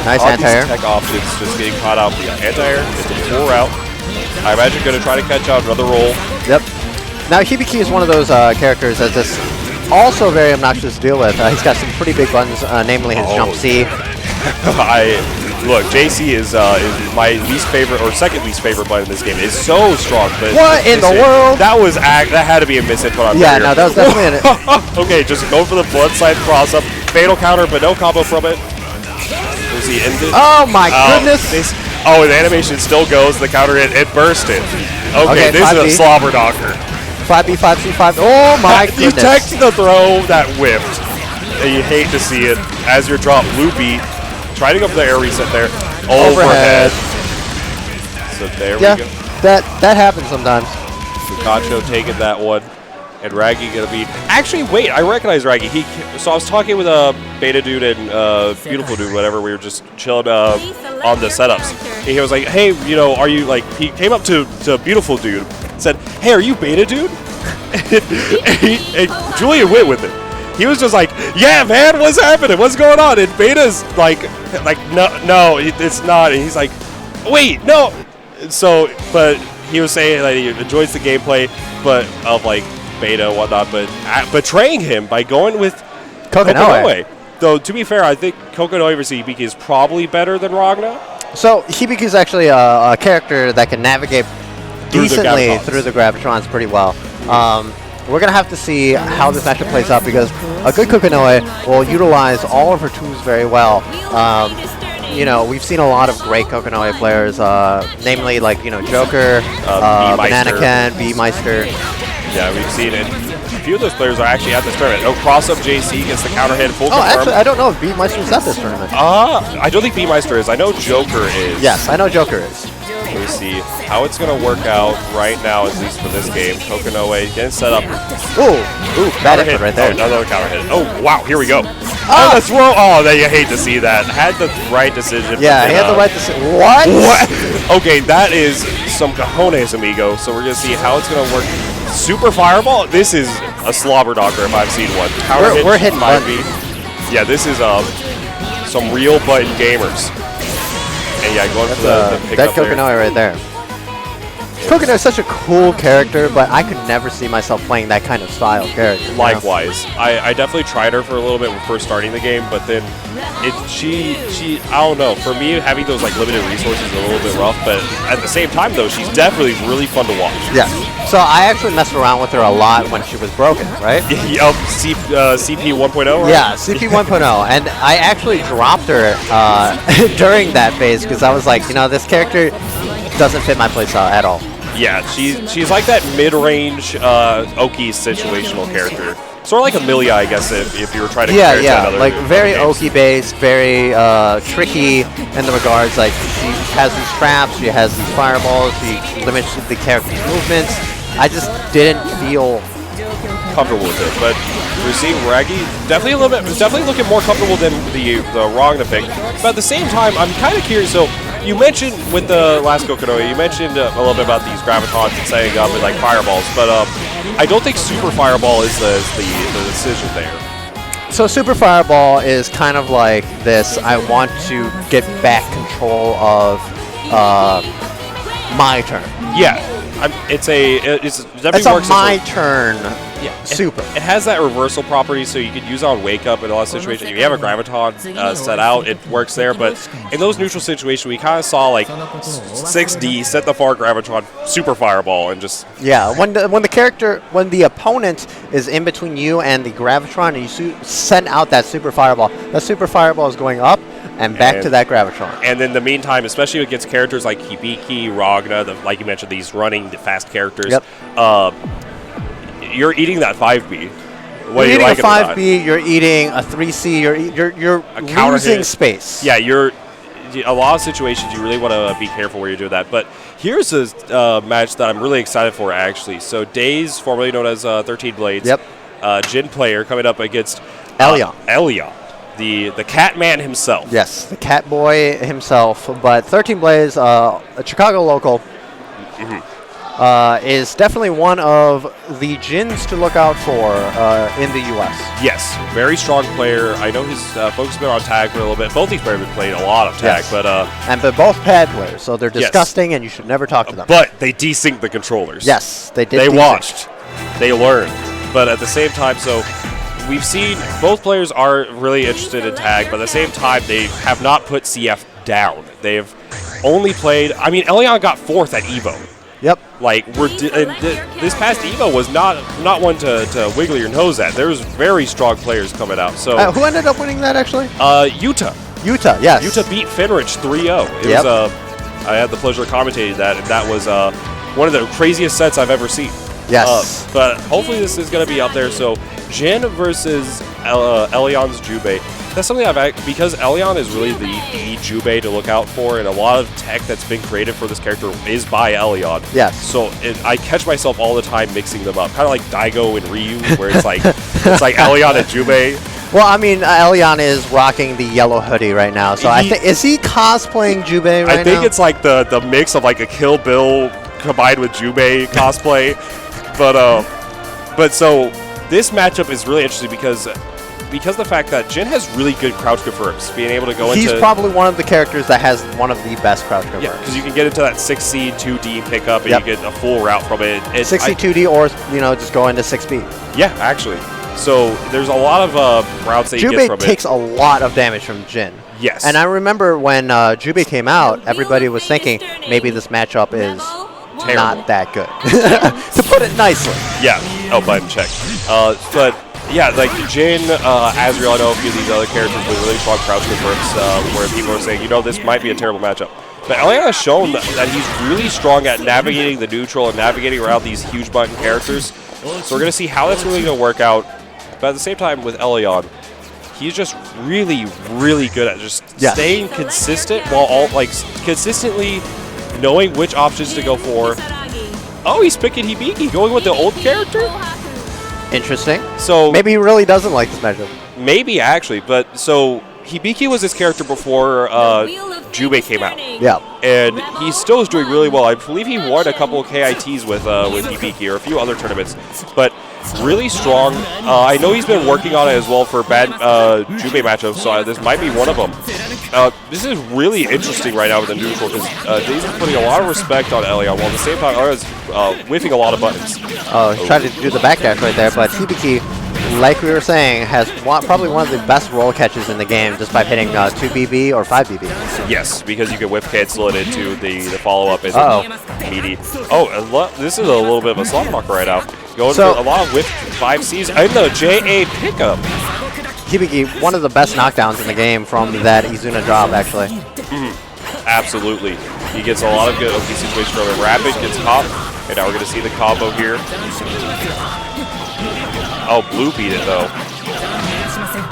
Nice anti-air. Tech options just getting caught out. Yeah, anti-air. It's a full route. I imagine going to try to catch out another roll. Yep. Now Hibiki is one of those characters that's just also very obnoxious to deal with. He's got some pretty big buttons, namely his jump C. Look, JC is my least favorite or second least favorite button in this game. It's so strong. But what in the world? That had to be a misinput on Yeah, no, that was definitely an Okay, just go for the blood side cross up. Fatal counter, but no combo from it. There's the ended. Oh my goodness. And the animation still goes. The counter hit. It bursted. Okay, this is a slobber knocker. 5B, 5C, 5. Oh my goodness. You teched the throw that whipped. And you hate to see it as your drop loopy. Try to go for the air reset there. Overhead. So there we go. That happens sometimes. Cacho taking that one. And Raggy gonna be. Actually, wait, I recognize Raggy. So I was talking with Beta Dude and Beautiful Dude, whatever. We were just chilling on the setups. And he was like, hey, are you like, he came up to Beautiful Dude, said, hey, are you Beta Dude? and Julian went with it. He was just like, yeah, man, what's happening? What's going on? And Beta's like no, it's not. And he's like, wait, no. So, but he was saying that he enjoys the gameplay, but of like Beta and whatnot, but betraying him by going with Kokonoe. Though, to be fair, I think Kokonoe versus Hibiki is probably better than Ragnar. So, Hibiki is actually a character that can navigate decently through the Gravitrons pretty well. We're going to have to see how this matchup plays out because a good Kokonoe will utilize all of her tools very well. We've seen a lot of great Kokonoe players, namely like, Joker, Banana Ken, B-Meister. Yeah, we've seen it. A few of those players are actually at this tournament. Oh, cross-up JC gets the counter hit full confirm. Actually, I don't know if B-Meister's at this tournament. I don't think B-Meister is. I know Joker is. Yes, I know Joker is. We see how it's going to work out right now, at least for this game. Kokonoe getting set up. Ooh, bad hit right there. Oh, another counter hit. Oh, wow, here we go. Oh, that's throw. Oh, you hate to see that. Had the right decision. Yeah, he had the right decision. What? Okay, that is some cojones, amigo. So we're going to see how it's going to work. Super Fireball. This is a slobber knocker if I've seen one. We're hitting 5B. Yeah, this is some real button gamers. And yeah, going for the pickup that Kokonoe right there. Kokonoe is such a cool character, but I could never see myself playing that kind of style character. Likewise. I definitely tried her for a little bit when first starting the game, but then she I don't know, for me having those like limited resources is a little bit rough, but at the same time though, she's definitely really fun to watch. Yeah. So I actually messed around with her a lot when she was broken, right? CP 1.0, right? Yeah, CP 1.0, and I actually dropped her during that phase because I was like, this character doesn't fit my playstyle at all. Yeah, she's like that mid-range Oki situational character. Sort of like Amelia, I guess, if you were trying to compare it to another like very Oki-based, very tricky in the regards. Like, she has these traps, she has these fireballs, she limits the character's movements. I just didn't feel comfortable with it, but we're seeing Raggy definitely looking more comfortable than the Ragnar pick. But at the same time, I'm kind of curious. So you mentioned with the last Kokonoe, you mentioned a little bit about these Gravitons and setting up with like fireballs, but I don't think Super Fireball is the decision there. So Super Fireball is kind of like this, I want to get back control of my turn. Yeah. It's definitely works my turn Yeah, super. It has that reversal property, so you could use it on Wake Up in a lot of situations. If you have a Graviton set out, it works there. But in those neutral situations, we kind of saw like 6D, set the far Graviton, super Fireball, and just... Yeah, when the opponent is in between you and the Gravitron, and you send out that Super Fireball is going up and back to that Gravitron. And in the meantime, especially against characters like Hibiki, Ragna, like you mentioned, these running fast characters, you're eating that 5B. You're eating a 5B, you're eating a 3C, you're losing space. Yeah, a lot of situations you really want to be careful where you do that. But here's a match that I'm really excited for, actually. So Days, formerly known as 13 Blades, Jin player coming up against Elian. The cat man himself. Yes, the cat boy himself. But 13 Blades, a Chicago local, is definitely one of the Jins to look out for in the U.S. Yes, very strong player. I know his folks have been on tag for a little bit. Both these players have been playing a lot of tag, but and they're both pad players, so they're disgusting, and you should never talk to them. But they desynced the controllers. Yes, they did. They watched, they learned, but at the same time, so we've seen both players are really interested in tag, but at the same time, they have not put CF down. They've only played. I mean, Elian got 4th at Evo. Yep. Like this past Evo was not one to wiggle your nose at. There's very strong players coming out. So who ended up winning that actually? Utah, yes. Utah beat Finrich 3-0. It was I had the pleasure of commentating that, and that was one of the craziest sets I've ever seen. Yes. But hopefully this is going to be up there. So Jin versus Elian's Jubei. That's something because Elian is really the Jubei to look out for, and a lot of tech that's been created for this character is by Elian. Yes. So I catch myself all the time mixing them up, kind of like Daigo and Ryu, where it's like Elian and Jubei. Well, I mean, Elian is rocking the yellow hoodie right now, so I think is he cosplaying Jubei right now? I think it's like the mix of like a Kill Bill combined with Jubei cosplay, but so this matchup is really interesting because of the fact that Jin has really good crouch confirms, being able to go into... He's probably one of the characters that has one of the best crouch confirms. Yeah, because you can get into that 6C, 2D pickup, and you get a full route from it. 6C, 2D, or, just go into 6B. Yeah, actually. So there's a lot of routes that you get from it. Jubei takes a lot of damage from Jin. Yes. And I remember when Jubei came out, everybody was thinking maybe this matchup is not that good. To put it nicely. Yeah. Oh, button check. But... yeah, like Jin, Azrael, I know a few of these other characters with really strong crouch confirms where people are saying, this might be a terrible matchup. But Elian has shown that he's really strong at navigating the neutral and navigating around these huge button characters. So we're going to see how that's really going to work out. But at the same time with Elian, he's just really, really good at just staying consistent while consistently knowing which options to go for. Oh, he's picking Hibiki, going with the old character? Interesting. So maybe he really doesn't like this matchup. Maybe actually, but so Hibiki was his character before Jubei came out. Yeah. And he still is doing really well. I believe he won a couple of KITs with Hibiki or a few other tournaments, but really strong. I know he's been working on it as well for bad Jubei matchups, so this might be one of them. This is really interesting right now with the neutral because Days is putting a lot of respect on Elian, while at the same time Elian is whiffing a lot of buttons. He's trying to do the backdash right there, but Hibiki, like we were saying, has probably one of the best roll catches in the game just by hitting 2BB or 5BB. Yes, because you can whiff cancel it into the follow-up is meaty. Oh, this is a little bit of a slot blocker right now. Going for a lot of whiff 5Cs and the JA pickup. Hibiki, one of the best knockdowns in the game from that Izuna drop, actually. Absolutely. He gets a lot of good OP situations from it. Rapid gets caught, and now we're going to see the combo here. Oh, Blue beat it, though.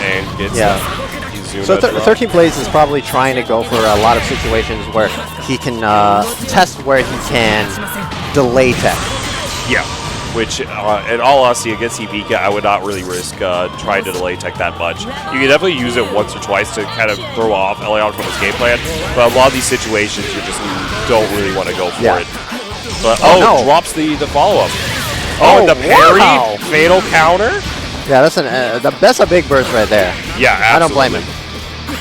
And gets Izuna So 13 Blades is probably trying to go for a lot of situations where he can test where he can delay tech. Yeah. Which, in all honesty, against Hibiki, I would not really risk trying to delay tech that much. You can definitely use it once or twice to kind of throw off Elian from his game plan, but a lot of these situations, you just don't really want to go for it. But, drops the follow-up. Oh, the parry, fatal counter? Yeah, that's a big burst right there. Yeah, absolutely. I don't blame him.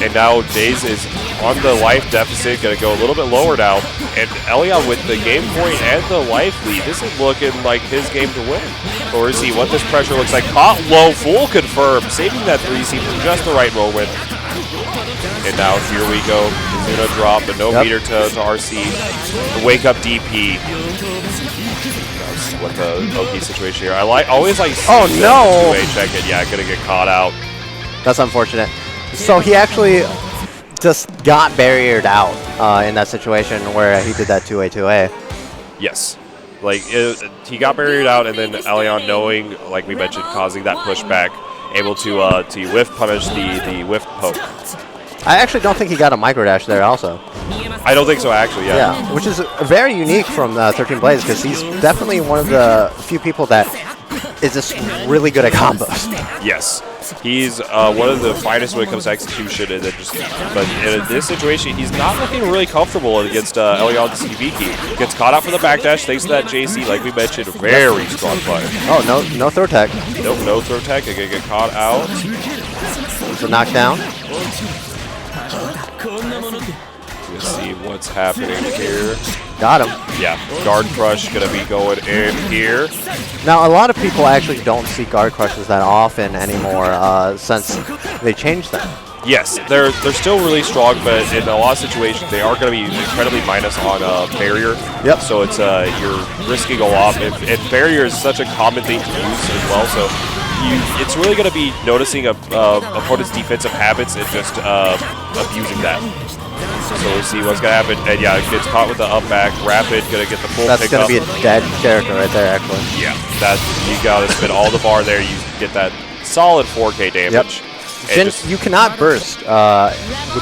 And now Daze is on the life deficit, going to go a little bit lower now. And Elian with the game point and the life lead. This is looking like his game to win. But we'll see what this pressure looks like. Caught low, full confirm, saving that 3C for just the right moment. And now here we go. Zuna drop, but no meter to RC. The wake up DP. That's what the Oki situation here. I always like seeing no 2A check it. Yeah, gonna get caught out. That's unfortunate. So he actually just got barriered out in that situation where he did that 2A. Yes. Like, he got barriered out, and then Elian, knowing, like we mentioned, causing that pushback, able to whiff punish the whiff poke. I actually don't think he got a micro dash there also. I don't think so, actually, yeah. Yeah, which is very unique from 13 Blaze, because he's definitely one of the few people that is just really good at combos. Yes. He's one of the finest when it comes to execution, and then but in this situation, he's not looking really comfortable against Elian's Hibiki. Gets caught out for the backdash thanks to that JC, like we mentioned, very strong player. Oh, no throw tech. Nope, no throw tech. They're going to get caught out. So knockdown. Let's see what's happening here. Got him. Yeah, Guard Crush going to be going in here. Now, a lot of people actually don't see Guard Crushes that often anymore since they changed them. Yes, they're still really strong, but in a lot of situations, they are going to be incredibly minus on barrier. Yep. So it's you're risking a lot, and barrier is such a common thing to use as well. So it's really going to be noticing opponent's defensive habits and just abusing that. So we'll see what's going to happen. And yeah, it gets caught with the up back. Rapid, going to get the full That's pickup. That's going to be a dead character right there, actually. Yeah, you got to spin all the bar there. You get that solid 4K damage. Yep. You cannot burst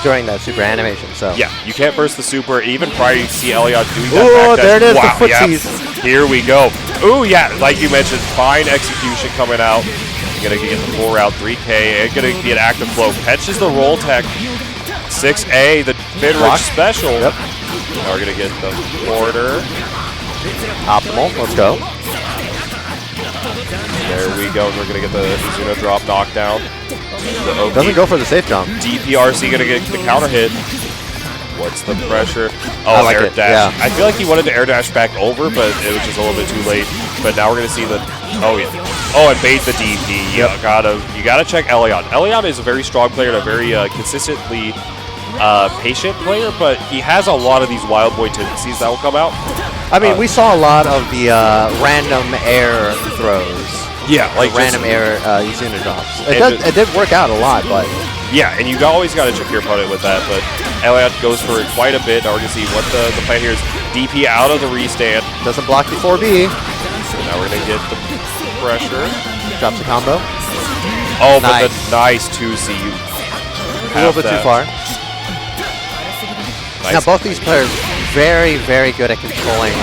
during that super animation. So yeah, you can't burst the super. Even prior, you see Elian doing that. Oh, there it is, wow, the footsies. Yep. Here we go. Ooh, yeah, like you mentioned, fine execution coming out. You're going to get the full route 3K. And going to be an active flow. Catches the roll tech. 6A, the Finrich special. Yep. Now we're going to get the quarter. Optimal, let's go. There we go. We're going to get the Zuno drop knockdown. Doesn't go for the safe jump. DPRC going to get the counter hit. What's the pressure? Oh, like air it, dash. yeah. I feel like he wanted to air dash back over, but it was just a little bit too late. But now we're going to see the... Oh, yeah. Oh, and bait the DP. You gotta check Elian. Elian is a very strong player and a very consistently patient player, but he has a lot of these wild boy tendencies that will come out. I mean, we saw a lot of the random air throws. Yeah, like random air Izuna drops. It did work out a lot, but... Yeah, and you always got to check your opponent with that, but Elian goes for it quite a bit. Now we're going to see what the plan here is. DP out of the restand. Doesn't block the 4B. So now we're going to get the pressure. Drops the combo. Oh, but the nice 2C. A little bit too far. Nice. Now, both these players very, very good at controlling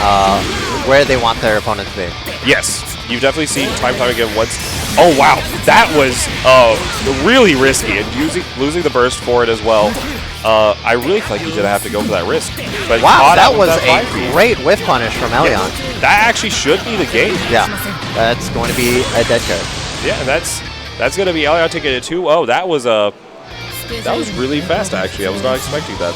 where they want their opponent to be. Yes. You've definitely seen time again once. Oh, wow. That was really risky, and losing the burst for it as well. I really feel like he didn't have to go for that risk. But wow, that was a great whiff punish from Elian. Yeah, that actually should be the game. Yeah, that's going to be a dead character. Yeah, that's going to be Elian taking it 2-0. That was really fast, actually. I was not expecting that.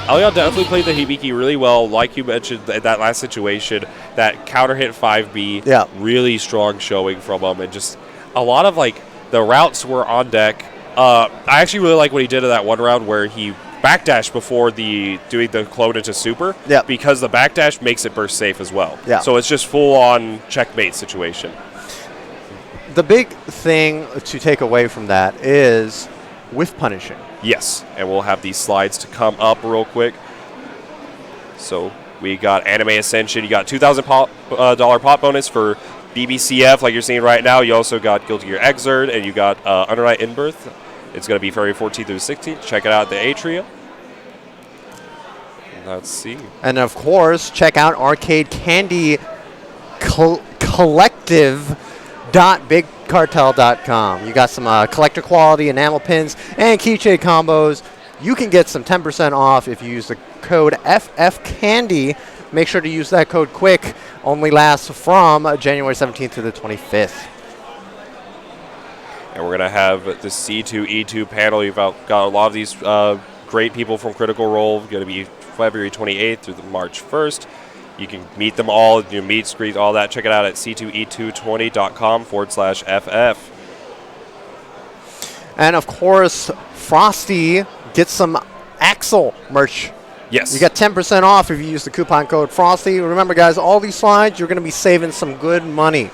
Elian definitely played the Hibiki really well. Like you mentioned, in that last situation, that counter hit 5B, really strong showing from him. And just a lot of, like, the routes were on deck. I actually really like what he did in that one round where he backdashed before doing the clone into super. Yeah. Because the backdash makes it burst safe as well. Yeah. So it's just full-on checkmate situation. The big thing to take away from that is whiff punishing. Yes, and we'll have these slides to come up real quick. So we got Anime Ascension. You got $2,000 pop bonus for BBCF, like you're seeing right now. You also got Guilty Gear Xrd, and you got Undernight Inbirth. It's going to be February 14th through 16th. Check it out at the Atrium. Let's see. And of course, check out Arcade Candy Collective.bigcartel.com. You got some collector quality enamel pins and keychain combos. You can get some 10% off if you use the code FFCandy. Make sure to use that code quick. Only lasts from January 17th to the 25th. And we're going to have the C2E2 panel. You've got a lot of these great people from Critical Role. Going to be February 28th through March 1st. You can meet them all, meet, greet, all that. Check it out at c2e220.com/FF. And of course, Frosty gets some Axel merch. Yes. You get 10% off if you use the coupon code Frosty. Remember, guys, all these slides, you're going to be saving some good money.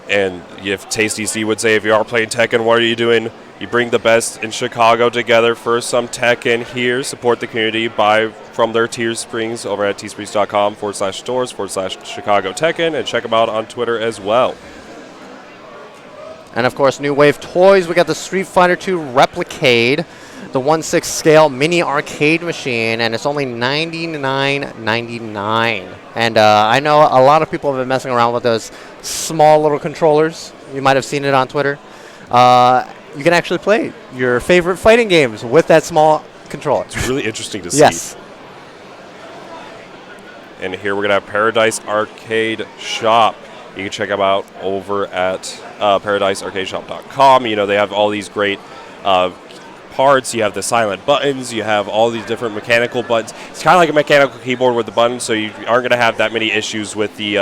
And if Tasty C would say, if you are playing Tekken, what are you doing? You bring the best in Chicago together for some Tekken here. Support the community. Buy from their Teesprings over at teesprings.com/stores/Chicago Tekken. And check them out on Twitter as well. And, of course, New Wave Toys. We got the Street Fighter II Replicade, the 1/6 scale mini arcade machine, and it's only $99.99. And I know a lot of people have been messing around with those small little controllers. You might have seen it on Twitter. You can actually play your favorite fighting games with that small controller. It's really interesting to see. Yes. And here we're going to have Paradise Arcade Shop. You can check them out over at paradisearcadeshop.com. You know, they have all these great parts. You have the silent buttons. You have all these different mechanical buttons. It's kind of like a mechanical keyboard with the buttons, so you aren't going to have that many issues with the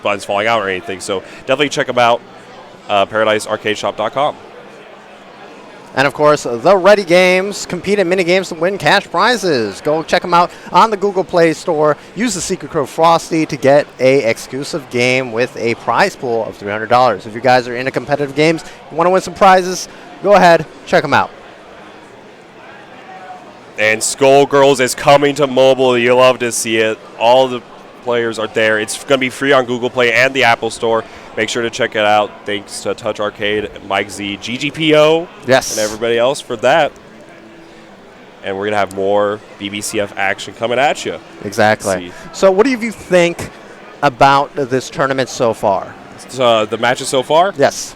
buttons falling out or anything. So definitely check them out, paradisearcadeshop.com. And, of course, the Ready Games. Compete in mini-games to win cash prizes. Go check them out on the Google Play Store. Use the secret code Frosty to get a exclusive game with a prize pool of $300. If you guys are into competitive games, you want to win some prizes, go ahead, check them out. And Skullgirls is coming to mobile. You love to see it. All the players are there. It's going to be free on Google Play and the Apple Store. Make sure to check it out. Thanks to Touch Arcade, Mike Z, GGPO, yes, and everybody else for that. And we're going to have more BBCF action coming at you. Exactly. So what do you think about this tournament so far? The matches so far? Yes.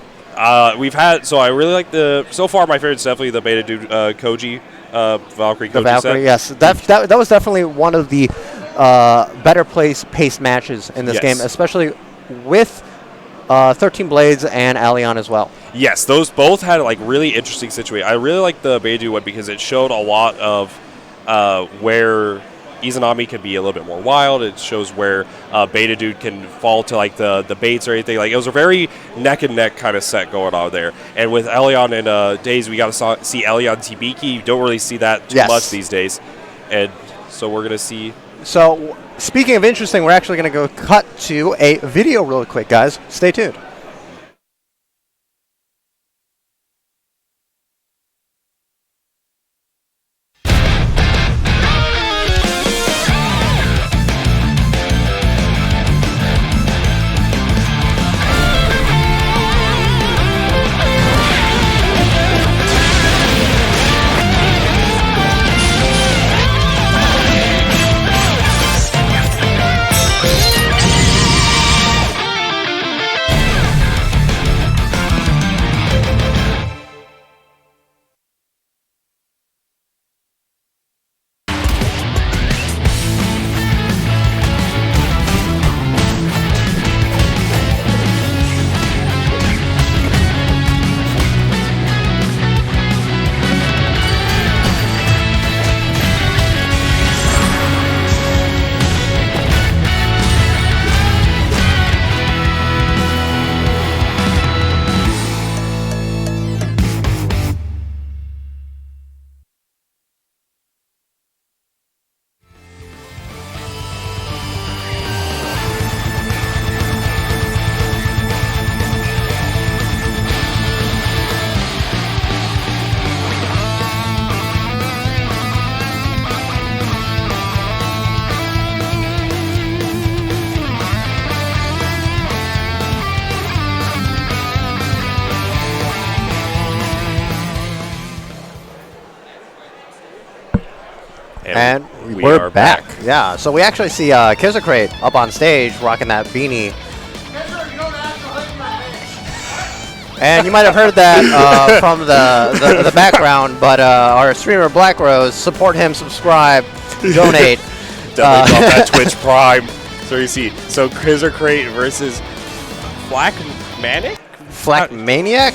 We've had, so I really like so far my favorite is definitely the Beta Dude Koji, Valkyrie Koji The Valkyrie, set. yes. That was definitely one of the better paced matches in this game, especially with 13 Blades and Elian as well. Yes, those both had like really interesting situations. I really like the Beidou one because it showed a lot of where Izanami can be a little bit more wild. It shows where Beta Dude can fall to like the baits or anything. Like it was a very neck and neck kind of set going on there. And with Elian and Days, we got to see Elian Tibiki. You don't really see that too much these days, and so we're gonna see. So, speaking of interesting, we're actually going to go cut to a video really quick, guys. Stay tuned. And we're back. Yeah, so we actually see Orcreate up on stage rocking that beanie. And you might have heard that from the background, but our streamer Blackrose, support him, subscribe, donate. Definitely drop that Twitch Prime. So you see, so Orcreate versus Flak Maniac? Flak Maniac?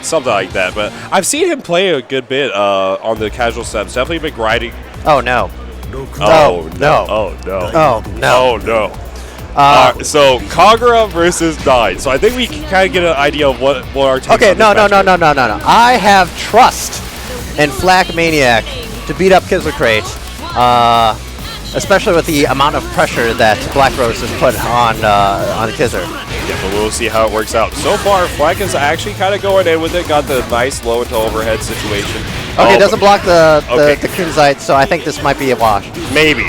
Something like that. But I've seen him play a good bit on the casual steps. Definitely been grinding. Oh, no. Oh, no. Oh, no. Oh, no. Oh, no. So, Kagura versus Nine. So, I think we can kind of get an idea of what our takes Okay, on no. this match. I have trust in Flak Maniac to beat up Orcreate, especially with the amount of pressure that Blackrose has put on Kizzer. Yeah, but we'll see how it works out. So far, Flak is actually kind of going in with it. Got the nice low into overhead situation. Okay, doesn't block the Kunzite, so I think this might be a wash. Maybe.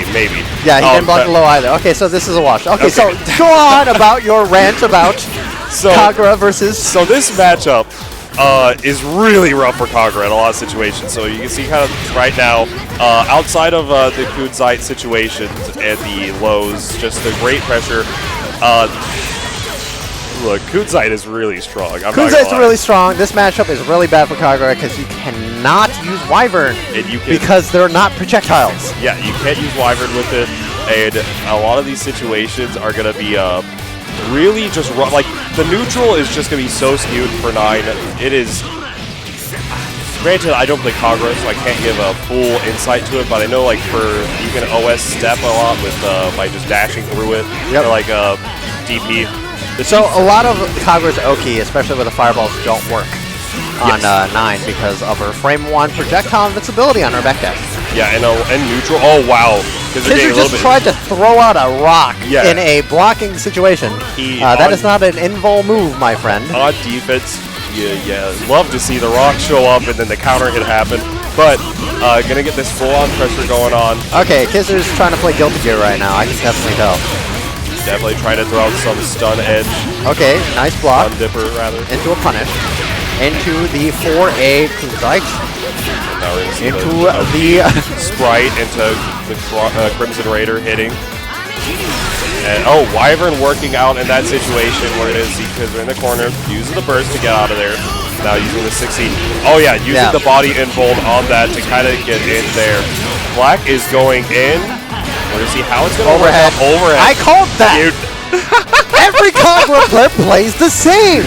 Yeah, he didn't block the low either. Okay, so this is a wash. Okay, so go on about your rant about Kagura versus... So this matchup is really rough for Kagura in a lot of situations. So you can see kind of right now, outside of the Kunzite situations and the lows, just the great pressure. Look, Kunzite is really strong. Kunzite's really strong. This matchup is really bad for Kagura because you cannot use Wyvern because they're not projectiles. Yeah, you can't use Wyvern with it, and a lot of these situations are going to be really just like the neutral is just going to be so skewed for 9. It is. Granted, I don't play Kagura, so I can't give a full insight to it, but I know like you can OS step a lot with by just dashing through it. Yep. Or like DP. So a lot of Kagura's Oki, especially with the fireballs, don't work on 9 because of her frame 1 projectile invincibility on her back dash. Yeah, and neutral. Oh wow! Kizzer just tried to throw out a rock in a blocking situation. That is not an invul move, my friend. On defense, yeah, love to see the rock show up and then the counter can happen. But gonna get this full-on pressure going on. Okay, Kizzer's trying to play Guilty Gear right now. I can definitely tell. Definitely trying to throw out some stun edge. Okay, nice block. Stun dipper, rather. Into a punish. Into the 4A Kunzite. Into the Sprite, into the Crimson Raider hitting. And Wyvern working out in that situation where it is because they're in the corner, using the burst to get out of there. Now using the 60. Oh yeah, using the body infold on that to kind of get in there. Black is going in. We're going to see how it's going to work out. Overhead. I called that. Every Kagura player plays the same.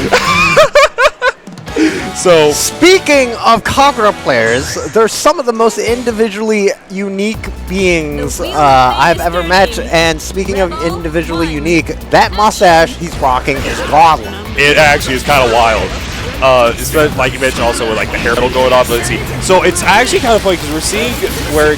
So speaking of Kagura players, they're some of the most individually unique beings I've ever met. And speaking of individually unique, that mustache he's rocking is godly. It actually is kind of wild. Especially, like you mentioned, also with like the hair metal going on. Let's see. So it's actually kind of funny because we're seeing where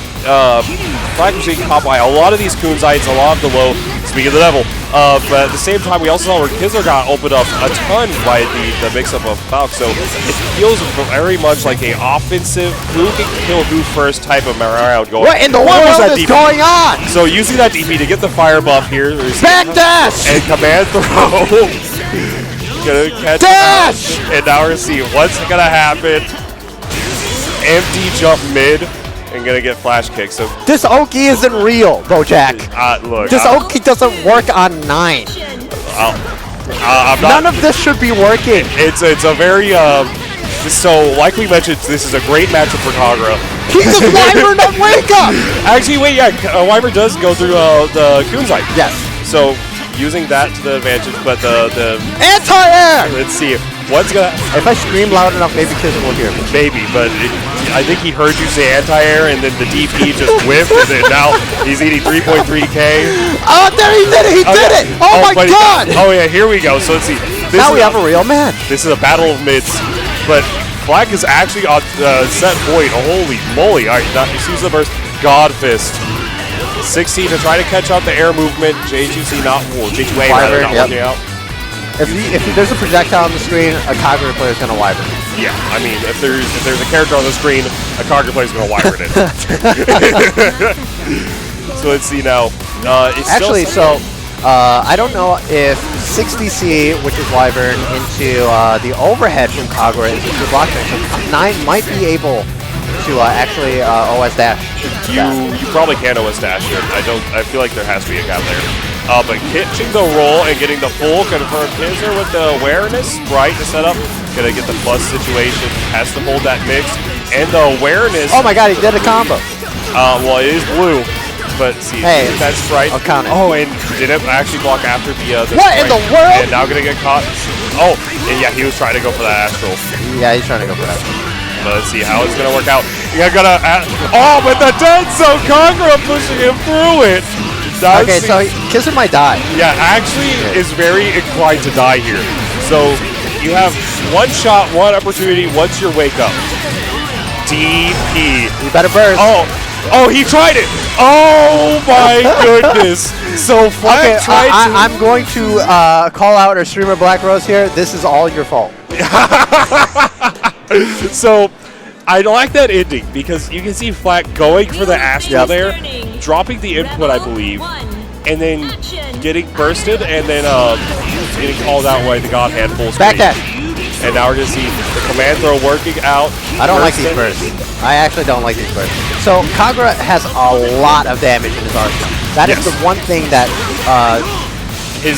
we're seeing caught by a lot of these Kunzites, a lot of the low. Speaking of the devil, but at the same time, we also saw where Kizzer got opened up a ton by the mix-up of Falk. So it feels very much like a offensive who can kill who first type of round going. What in the world is going on? So using that DP to get the fire buff here. Back dash! And command throw. Gonna catch dash! And now we're gonna see what's gonna happen. Empty jump mid and gonna get flash kick. So this Oki isn't real, Bojack. Look, this Oki doesn't work on 9. None of this should be working. It's a very so like we mentioned, this is a great matchup for Kagura. He just Wyvern on wake up. Actually, wait, Wyvern does go through the Kunzite. Yes. So using that to the advantage, but the anti-air. Let's see what's gonna. If I scream loud enough, maybe Kizzer will hear me. Maybe, but I think he heard you say anti-air, and then the DP just whiffed, and then now he's eating 3.3K. Oh, there he did it! He did it! Oh my God! Oh yeah, here we go. So let's see. Now we have a real match. This is a battle of mids, but Black is actually on set point. Holy moly! All right, now he sees the burst. God Fist. 60 to try to catch out the air movement. J2C not J2A rather not working out. If there's a projectile on the screen, a Kagura player is going to Wyvern. Yeah, I mean, if there's a character on the screen, a Kagura player is going to Wyvern it. So let's see now. Actually, I don't know if 60C, which is Wyvern, into the overhead from Kagura is a good block there. So 9 might be able to actually OS dash. You probably can OS dash it. I feel like there has to be a gap there. But catching the roll and getting the full confirmed Kizzer with the awareness, right, to set up. Gonna get the plus situation, has to hold that mix, and the awareness. Oh my God, he did a combo. Well, it is blue. But see, hey, that's right. I'll count it. Oh, and didn't actually block after the what in the world? And now gonna get caught. Oh, and yeah, he was trying to go for that astral. Yeah, he's trying to go for that. But let's see how it's gonna work out. You're gonna. Oh, but the dead zone Kagura pushing him through it. Okay, so Kisser might die. Yeah, actually is very inclined to die here. So you have one shot, one opportunity. What's your wake up? DP. You better burst. Oh, he tried it. Oh my goodness. So Flat tried to. I'm going to call out our streamer Blackrose here. This is all your fault. So I like that ending because you can see Flat going for the Astral there, dropping the input, I believe, and then getting bursted, and then getting called out by the God Hand full screen. Back that. And now we're going to see the command throw working out. I don't like these bursts. I actually don't like these bursts. So Kagura has a lot of damage in his arsenal. That is the one thing that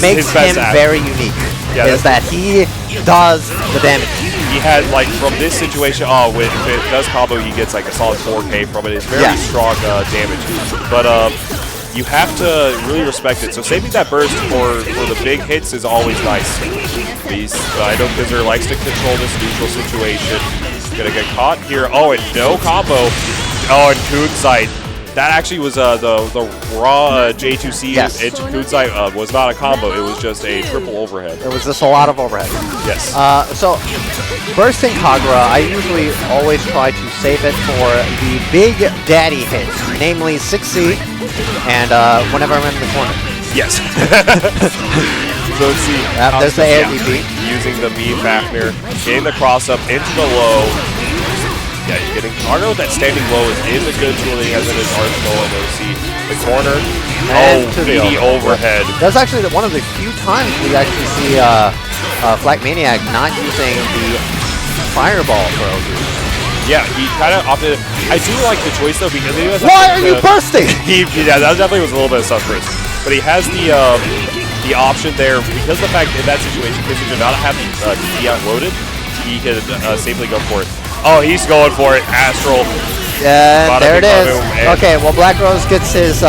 makes him very unique. Yeah, is that he does the damage. He had, like, from this situation, if it does combo, he gets like a solid 4K from it. It's very strong damage. But you have to really respect it. So saving that burst for the big hits is always nice. I know Kizzer likes to control this neutral situation. He's gonna get caught here. Oh, and no combo. Oh, and Kunzite. That actually was the raw J2C into Kunzite was not a combo. It was just a triple overhead. It was just a lot of overhead. Yes. So bursting Kagura, I usually always try to save it for the big daddy hits, namely 6C and whenever I'm in the corner. Yes. So let's see. There's the air DP. Using the B Fafnir, getting the cross up into the low. Yeah, you're getting Kagura with that standing low is a good tool that he has in his arsenal. And you'll see the corner. And to the overhead. That's actually one of the few times we actually see Black Maniac not using the fireball throw. Yeah, he kind of opted. I do like the choice though because he has. Why are you bursting? Yeah, that definitely was a little bit of suffering, but he has the option there because the fact in that situation, because he did not have the DP loaded, he could safely go for it. Oh, he's going for it, Astral. Yeah, there it is. Okay, well Blackrose gets his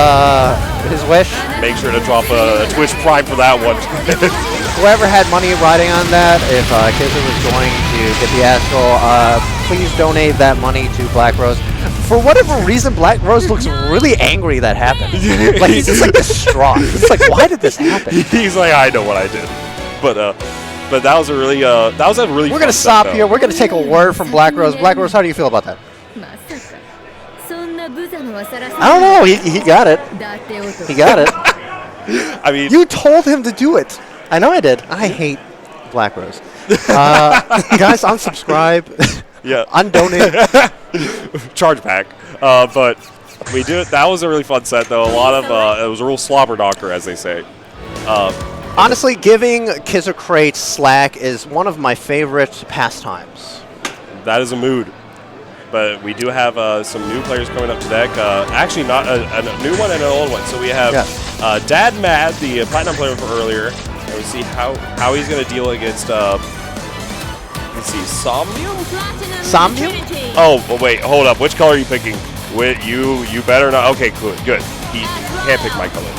wish. Make sure to drop a Twitch Prime for that one. Whoever had money riding on that, if Kizzer was going to get the Astral, please donate that money to Blackrose. For whatever reason, Blackrose looks really angry that happened. Like he's just like distraught. It's like, why did this happen? He's like, I know what I did, but that was a really We're gonna stop here. We're gonna take a word from Blackrose. Blackrose, how do you feel about that? I don't know. He got it. He got it. I mean, you told him to do it. I know I did. I hate Blackrose. Guys, unsubscribe. Yeah. Undonate. Charge back. But we do it. That was a really fun set, though. A lot of it was a real slobber knocker, as they say. Honestly, giving Orcreate slack is one of my favorite pastimes. That is a mood. But we do have some new players coming up to deck. Actually, not a new one and an old one. So we have Dad Mad, the Platinum player from earlier. And we'll see how he's going to deal against, let's see, Somnium? Somnium? Oh, wait, hold up. Which color are you picking? You better not. Okay, good. He can't pick my color.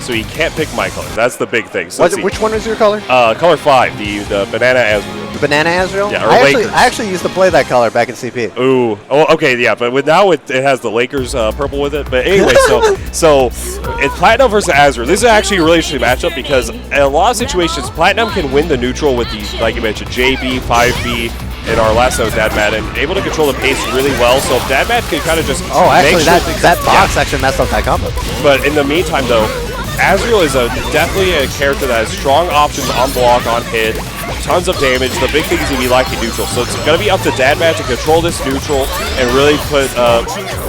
So he can't pick my color. That's the big thing. So which one is your color? Color 5, the Banana Azrael. The Banana Azrael? Yeah, I actually used to play that color back in CP. Ooh. Oh, okay, yeah. But now it has the Lakers purple with it. But anyway, so it's Platinum versus Azrael. This is actually a really interesting matchup because in a lot of situations, Platinum can win the neutral with these, like you mentioned, JB, 5B, and our last one was Dad Mad, and able to control the pace really well. So if Dad Mad can kind of just actually that box actually messed up that combo. But in the meantime, though, Azrael is definitely a character that has strong options on block, on hit, tons of damage. The big thing is he lacking neutral, so it's going to be up to Dad Mad to control this neutral and really put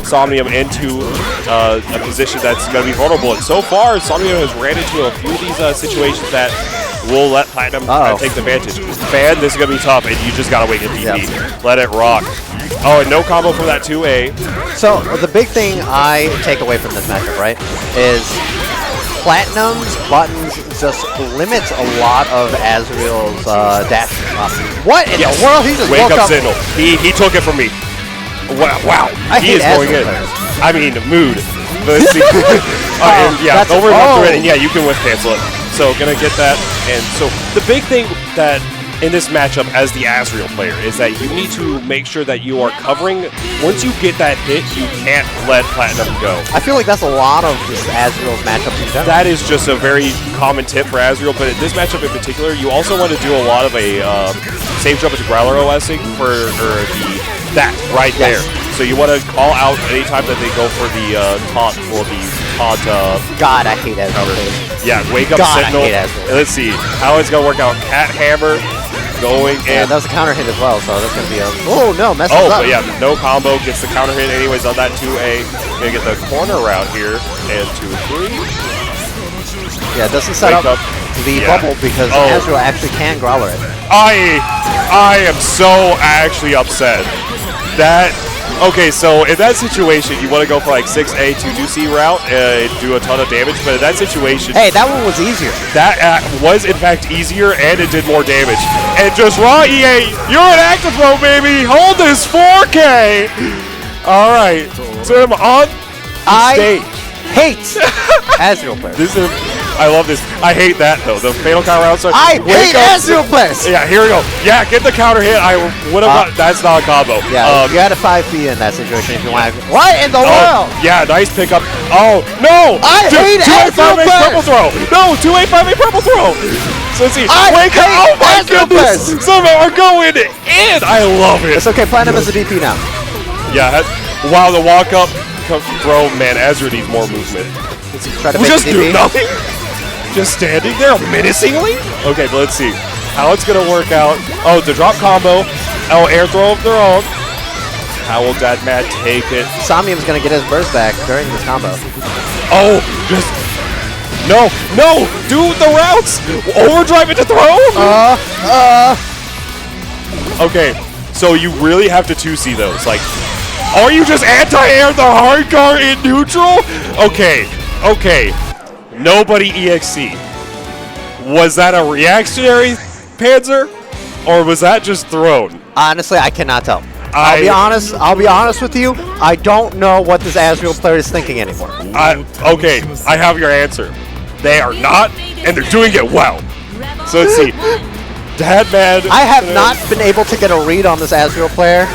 Somnium into a position that's going to be vulnerable. And so far, Somnium has ran into a few of these situations that will let Platinum take the advantage. Fan, this is going to be tough, and you just got to wait at DP. Let it rock. Oh, and no combo for that 2A. So the big thing I take away from this matchup, right, is Platinum's buttons just limits a lot of Azrael's dash. What in the world? He just wake up signal. He took it from me. Wow. He is going in. I mean, mood. Let's see. Yeah, over through it, and yeah, you can whiff cancel it. So gonna get that, and so the big thing that in this matchup as the Azrael player is that you need to make sure that you are covering. Once you get that hit, you can't let Platinum go. I feel like that's a lot of this Azrael's matchups in general. That is just a very common tip for Azrael, but in this matchup in particular, you also want to do a lot of a safe jump into Growler OSing for that right there. So you want to call out anytime that they go for the taunt or the taunt. God, I hate Azrael. Yeah, wake up Sentinel. Let's see how it's gonna work out. Cat Hammer going in. Yeah, that was a counter hit as well, so that's gonna be a. Oh no, messes up. But yeah, no combo, gets the counter hit anyways on that 2A. Gonna get the corner route here and 2-3. Yeah, it doesn't set up the bubble because Azrael actually can Growler it. I am so actually upset that. Okay, so in that situation, you want to go for like 6A 2C route and do a ton of damage, but in that situation... Hey, that one was easier. That was, in fact, easier, and it did more damage. And just raw EA, you're an active throw, baby! Hold this 4K! Alright, so I'm on stage. Hate Azrael players. I love this. I hate that, though. The fatal counter outside. I hate Azrael players! Yeah, here we go. Yeah, get the counter hit. I would have that's not a combo. Yeah, you had a 5B in that situation if you want to. What in the world? Yeah, nice pickup. Oh, no! I hate Azrael players! Purple throw. No, 2A, 5A purple throw. So let's see. Wake up. Oh my goodness! Some are going in. I love it. It's okay. Platinum is a DP now. Yeah, wow, the walk up throw. Man, Azrael needs more movement. Try to just do nothing. Just standing there menacingly? Okay, but let's see how it's going to work out. Oh, the drop combo. Oh, air throw of their own. How will Dad Mad take it? Somnium's going to get his burst back during this combo. Oh, just... No, do the routes! Overdrive it to throw? Okay, so you really have to 2C those. Like, are you just anti-air the hard guard in neutral? Okay. Nobody EXC. Was that a reactionary Panzer, or was that just thrown? Honestly, I cannot tell. I'll be honest with you. I don't know what this Azrael player is thinking anymore. Okay, I have your answer. They are not, and they're doing it well. So let's see. Dad Mad. I have not been able to get a read on this Azrael player.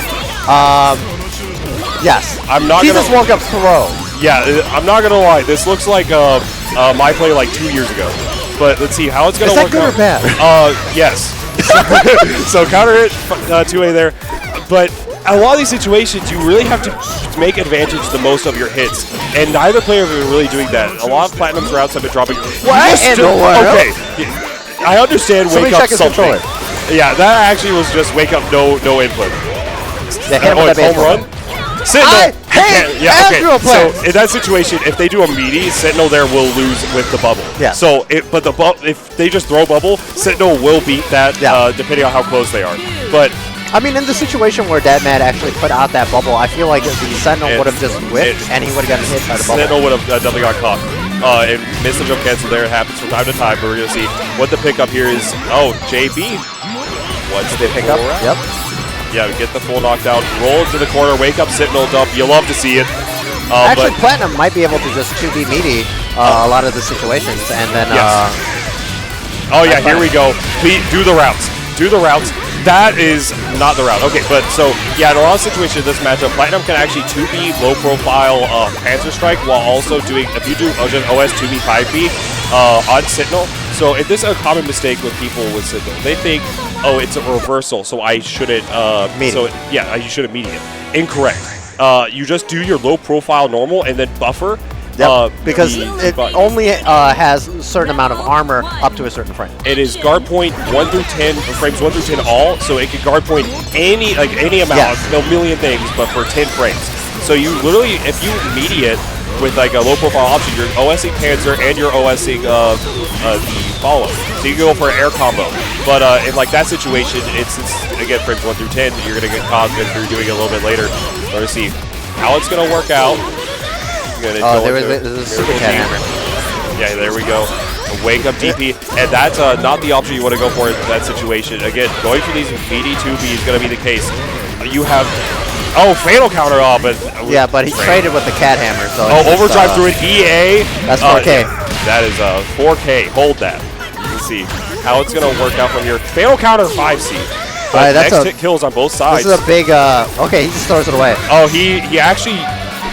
Yes. He just woke up throw. Yeah, I'm not gonna lie. This looks like my play like 2 years ago. But let's see how it's gonna work out. Is that good or bad? Yes. So counter hit 2A there, but a lot of these situations you really have to make advantage the most of your hits, and neither player is really doing that. A lot of Platinum's routes have been dropping. What in the world? Okay, I understand wake up something. Yeah, that actually was just wake up no input. Home run. Sentinel. Azrael players. So in that situation, if they do a meaty, Sentinel there will lose with the bubble. Yeah. So, if they just throw bubble, Sentinel will beat that depending on how close they are. But I mean, in the situation where Dad Mad actually put out that bubble, I feel like the Sentinel would have just whipped and he would have gotten hit by the bubble. Sentinel would have definitely got caught. And missed the jump cancel there. It happens from time to time, but we're going to see what the pickup here is. Oh, JB. What's the pickup? Yep. Yeah, get the full knockdown, roll into the corner, wake up Sentinel dump. You love to see it. Actually, Platinum might be able to just 2B meaty a lot of the situations, and then. Yes. Oh yeah, here we go. Do the routes. That is not the route. Okay, but so yeah, in a lot of situations in this matchup, Platinum can actually 2B low profile Panzer Strike while also doing if you do just OS 2B 5B on Sentinel. So if this is a common mistake with people with Sentinel, they think, oh, it's a reversal, so I shouldn't you shouldn't medium. Incorrect. You just do your low profile normal and then buffer. Because it only has a certain amount of armor up to a certain frame. It is guard point 1 through 10, frames 1 through 10 all, so it can guard point any amount, no million things, but for 10 frames. So you literally, if you mediate with like a low profile option, you're OSing Panzer and you're OSing the follow. So you can go for an air combo. But in like that situation, it's again frames 1 through 10, you're gonna get caught if you're doing it a little bit later. Let's see how it's gonna work out. There's a super cat hammer. Yeah, there we go. A wake up DP, and that's not the option you want to go for in that situation. Again, going for these BD2B is going to be the case. You have Oh, fatal counter off, but yeah, but he traded with the cat hammer. So overdrive through an EA. That's 4K. That is 4K. Hold that. Let's see how it's gonna work out from here. Fatal counter 5C. But next hit kills on both sides. This is a big. Okay, he just throws it away. Oh, he actually.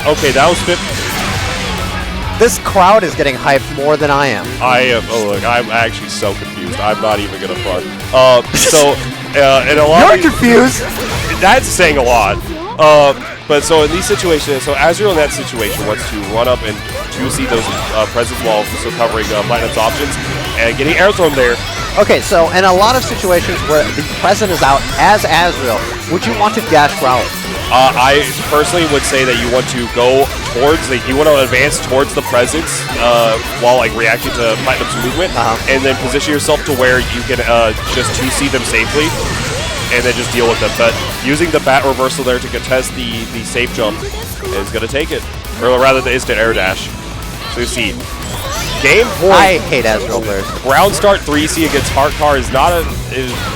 Okay, that was 50. This crowd is getting hyped more than I am. I am. Oh, look, I'm actually so confused. I'm not even gonna front. And a lot. You're confused. That's saying a lot. But so in these situations, so Azrael in that situation wants to run up and juicy those presence while also covering Platinum's options and getting air thrown there. Okay, so in a lot of situations where the present is out as Azrael, would you want to dash Growler? I personally would say that you want to go towards, you want to advance towards the presence while like reacting to Platinum's movement, and then position yourself to where you can just 2C them safely, and then just deal with them. But using the bat reversal there to contest the safe jump is going to take it, or rather the instant air dash. So you see, game point. I hate Azrael players. Ground start 3C against Heartcar is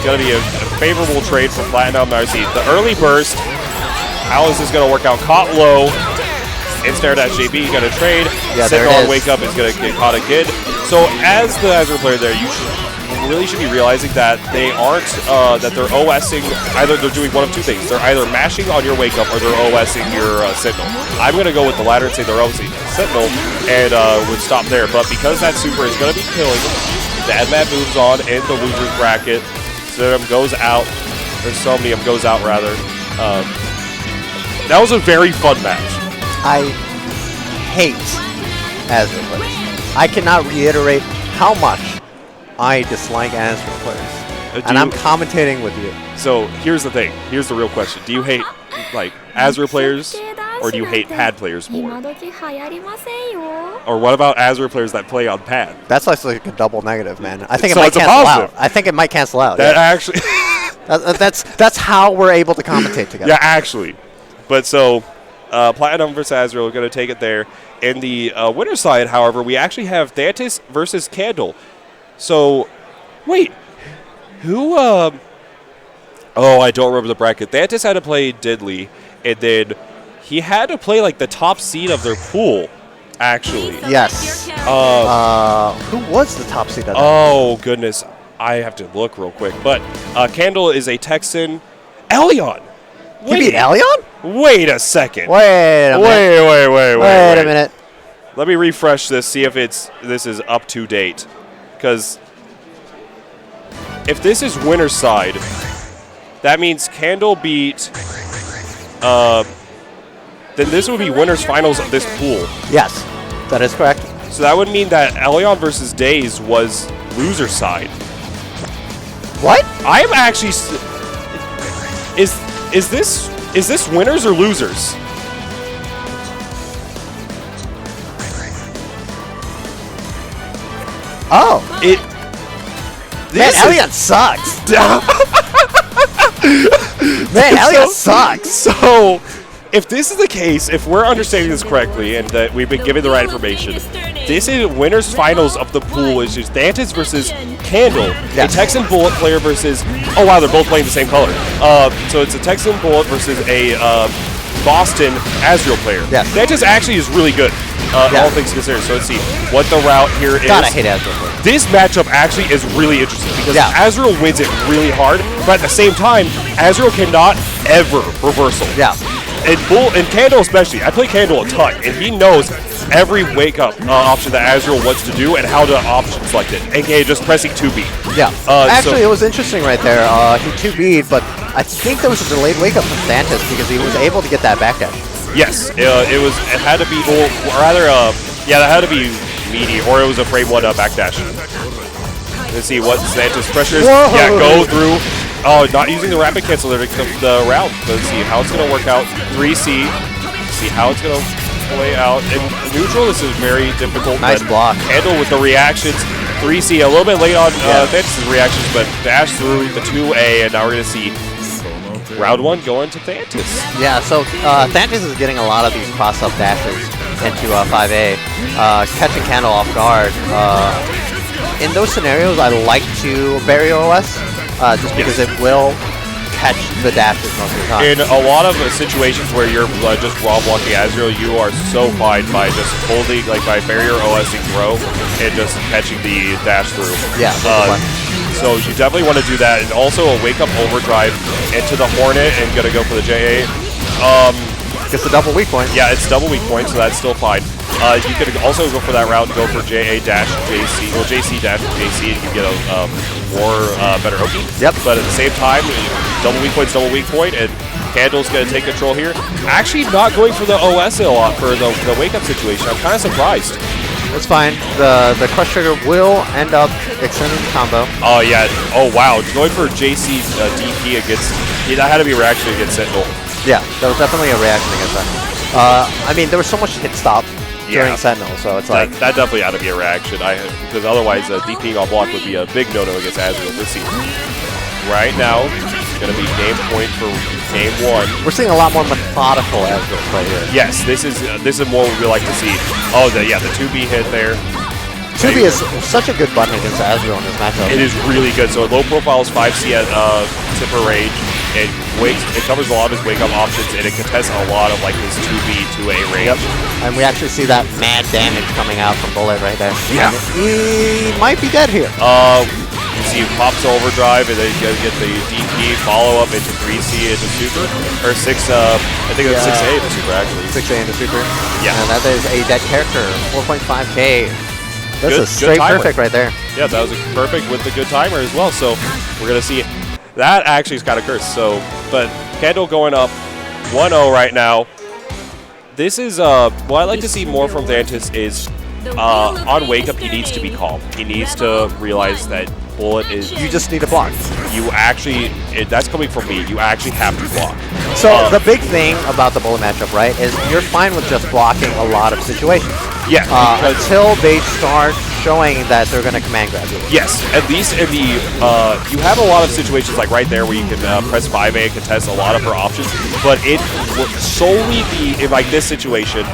going to be a favorable trade for Platinum. Now see the early burst. How is this going to work out? Caught low. Instant dash JB going to trade. Yeah, Sit on wake up is going to get caught again. So as the Azure player there, you really should be realizing that they aren't, that they're OSing, either they're doing one of two things. They're either mashing on your wake up or they're OSing your Sentinel. I'm going to go with the latter and say they're OSing Sentinel and would stop there. But because that super is going to be killing, the Admat moves on in the loser's bracket. Somnium goes out, or Somnium goes out rather. That was a very fun match. I hate Azure players. I cannot reiterate how much I dislike Azure players. And I'm commentating with you. So here's the thing. Here's the real question. Do you hate like Azure players or do you hate pad players more? Or what about Azure players that play on pad? That's like a double negative, man. I think So it might it's a cancel positive. out. I think it might cancel out. That yeah. actually That's how we're able to commentate together. Yeah, actually. But so Platinum versus Azrael are going to take it there. In the winner side, however, we actually have Santis versus Candle. So, wait. Who, oh, I don't remember the bracket. Santis had to play Diddley, and then he had to play, like, the top seed of their pool, actually. Yes. Who was the top seed of that? Oh, goodness. I have to look real quick. But Candle is a Texan. Elian. He beat Elian? Wait a second. Wait a minute. Wait a minute. Let me refresh this, see if this is up to date. Because if this is winner's side, that means Candle beat. Then this would be winner's finals of this pool. Yes, that is correct. So that would mean that Elian versus Days was loser side. What? I am actually. Is this winners or losers? Oh, man, Elian sucks. Man, Elian sucks. So, if this is the case, if we're understanding this correctly, and that we've been given the right information, this is winners finals of the pool, which is Santis versus Candle, a Texan Bullet player versus. Oh wow, they're both playing the same color. So it's a Texan Bullet versus a Boston Azrael player. Yes. Santis actually is really good. All things considered. So let's see what the route here is. God, I hate Azrael. This matchup actually is really interesting because Azrael wins it really hard, but at the same time, Azrael cannot ever reversal. Yeah. And Candle especially. I play Candle a ton, and he knows every wake-up option that Azrael wants to do and how to option select it, aka just pressing 2B. Yeah. Actually, it was interesting right there. He 2B'd, but I think there was a delayed wake-up from Santis because he was able to get that backdash. Yes, it had to be, or rather, that had to be meaty, or it was a frame 1 backdash. Let's see what Santis pressures. Whoa. Yeah, go through. Oh, not using the rapid cancel there to the round. Let's see how it's going to work out. 3C. See how it's going to play out. In neutral, this is very difficult. Nice block. Handle with the reactions. 3C, a little bit late on Santis' reactions, but dash through the 2A, and now we're going to see round 1 going to Santis. Yeah, so Santis is getting a lot of these cross-up dashes into 5A, catching Candle off guard. In those scenarios, I like to bury OS, just because it will catch the dashes most of the time. In a lot of situations where you're just raw blocking Azrael, you are so fine by just holding, like by barrier OSing throw and just catching the dash through. Yeah. So you definitely want to do that, and also a wake up overdrive into the Hornet and gonna go for the JA. Gets the double weak point. Yeah, it's double weak point, so that's still fine. You could also go for that route and go for JA dash JC, well JC dash JC, and you get a better Oki. Yep. But at the same time, double weak point, and Candle's going to take control here. Actually not going for the OS a lot for the wake up situation. I'm kind of surprised. It's fine. The crush trigger will end up extending the combo. Oh yeah. Oh wow. Going for JC's DP against, that had to be a reaction against Sentinel. Yeah, that was definitely a reaction against that. I mean, there was so much hit stop during Sentinel, so it's like... That definitely had to be a reaction, because otherwise DPing on block would be a big no-no against Azrael this season. Right now, it's going to be game point for game 1. We're seeing a lot more methodical Azrael play here. Yes, this is more what we like to see. Oh, the 2B hit there. 2B is such a good button against Azrael in this matchup. It is really good. So low profile is 5C at tipper range. It covers a lot of his wake-up options, and it contests a lot of like his 2B, 2A range. Yep. And we actually see that mad damage coming out from Bullet right there. Yeah. And he might be dead here. You see pops overdrive, and then you get the DP, follow-up into 3C into super, or 6, I think it was 6A into super, actually. 6A into super. Yeah. And that is a dead character, 4.5K. That's a straight perfect right there. Yeah, that was a perfect with the good timer as well. So we're going to see that actually is kind of cursed. So, but Kendall going up 1-0 right now. This is what I'd like to see more from Santis is on wake up he needs to be calm. He needs to realize that Bullet is... You just need to block. You actually... that's coming from me. You actually have to block. So the big thing about the Bullet matchup, right, is you're fine with just blocking a lot of situations. Yeah. Until they start showing that they're going to command grab you. Yes, at least in the... you have a lot of situations like right there where you can press 5A and contest a lot of her options, but it would solely be, in like this situation,